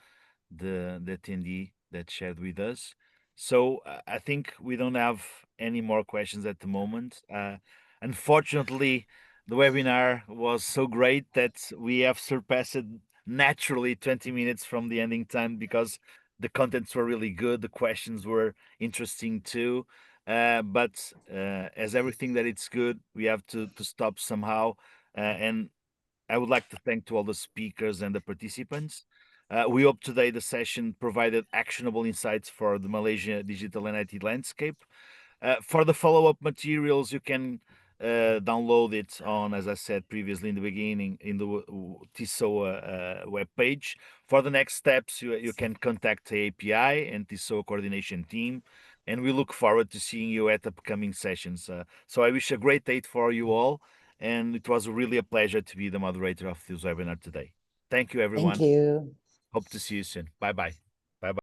the attendee that shared with us. So I think we don't have any more questions at the moment. Unfortunately, the webinar was so great that we have surpassed naturally 20 minutes from the ending time because the contents were really good. The questions were interesting too. But as everything that it's good, we have to stop somehow. And I would like to thank to all the speakers and the participants. We hope today the session provided actionable insights for the Malaysia digital and IT landscape. For the follow-up materials, you can download it on, as I said previously in the beginning, in the TISSOA webpage. For the next steps, you can contact the API and TISSOA coordination team, and we look forward to seeing you at upcoming sessions. So I wish a great day for you all, and it was really a pleasure to be the moderator of this webinar today. Thank you, everyone. Thank you. Hope to see you soon. Bye-bye.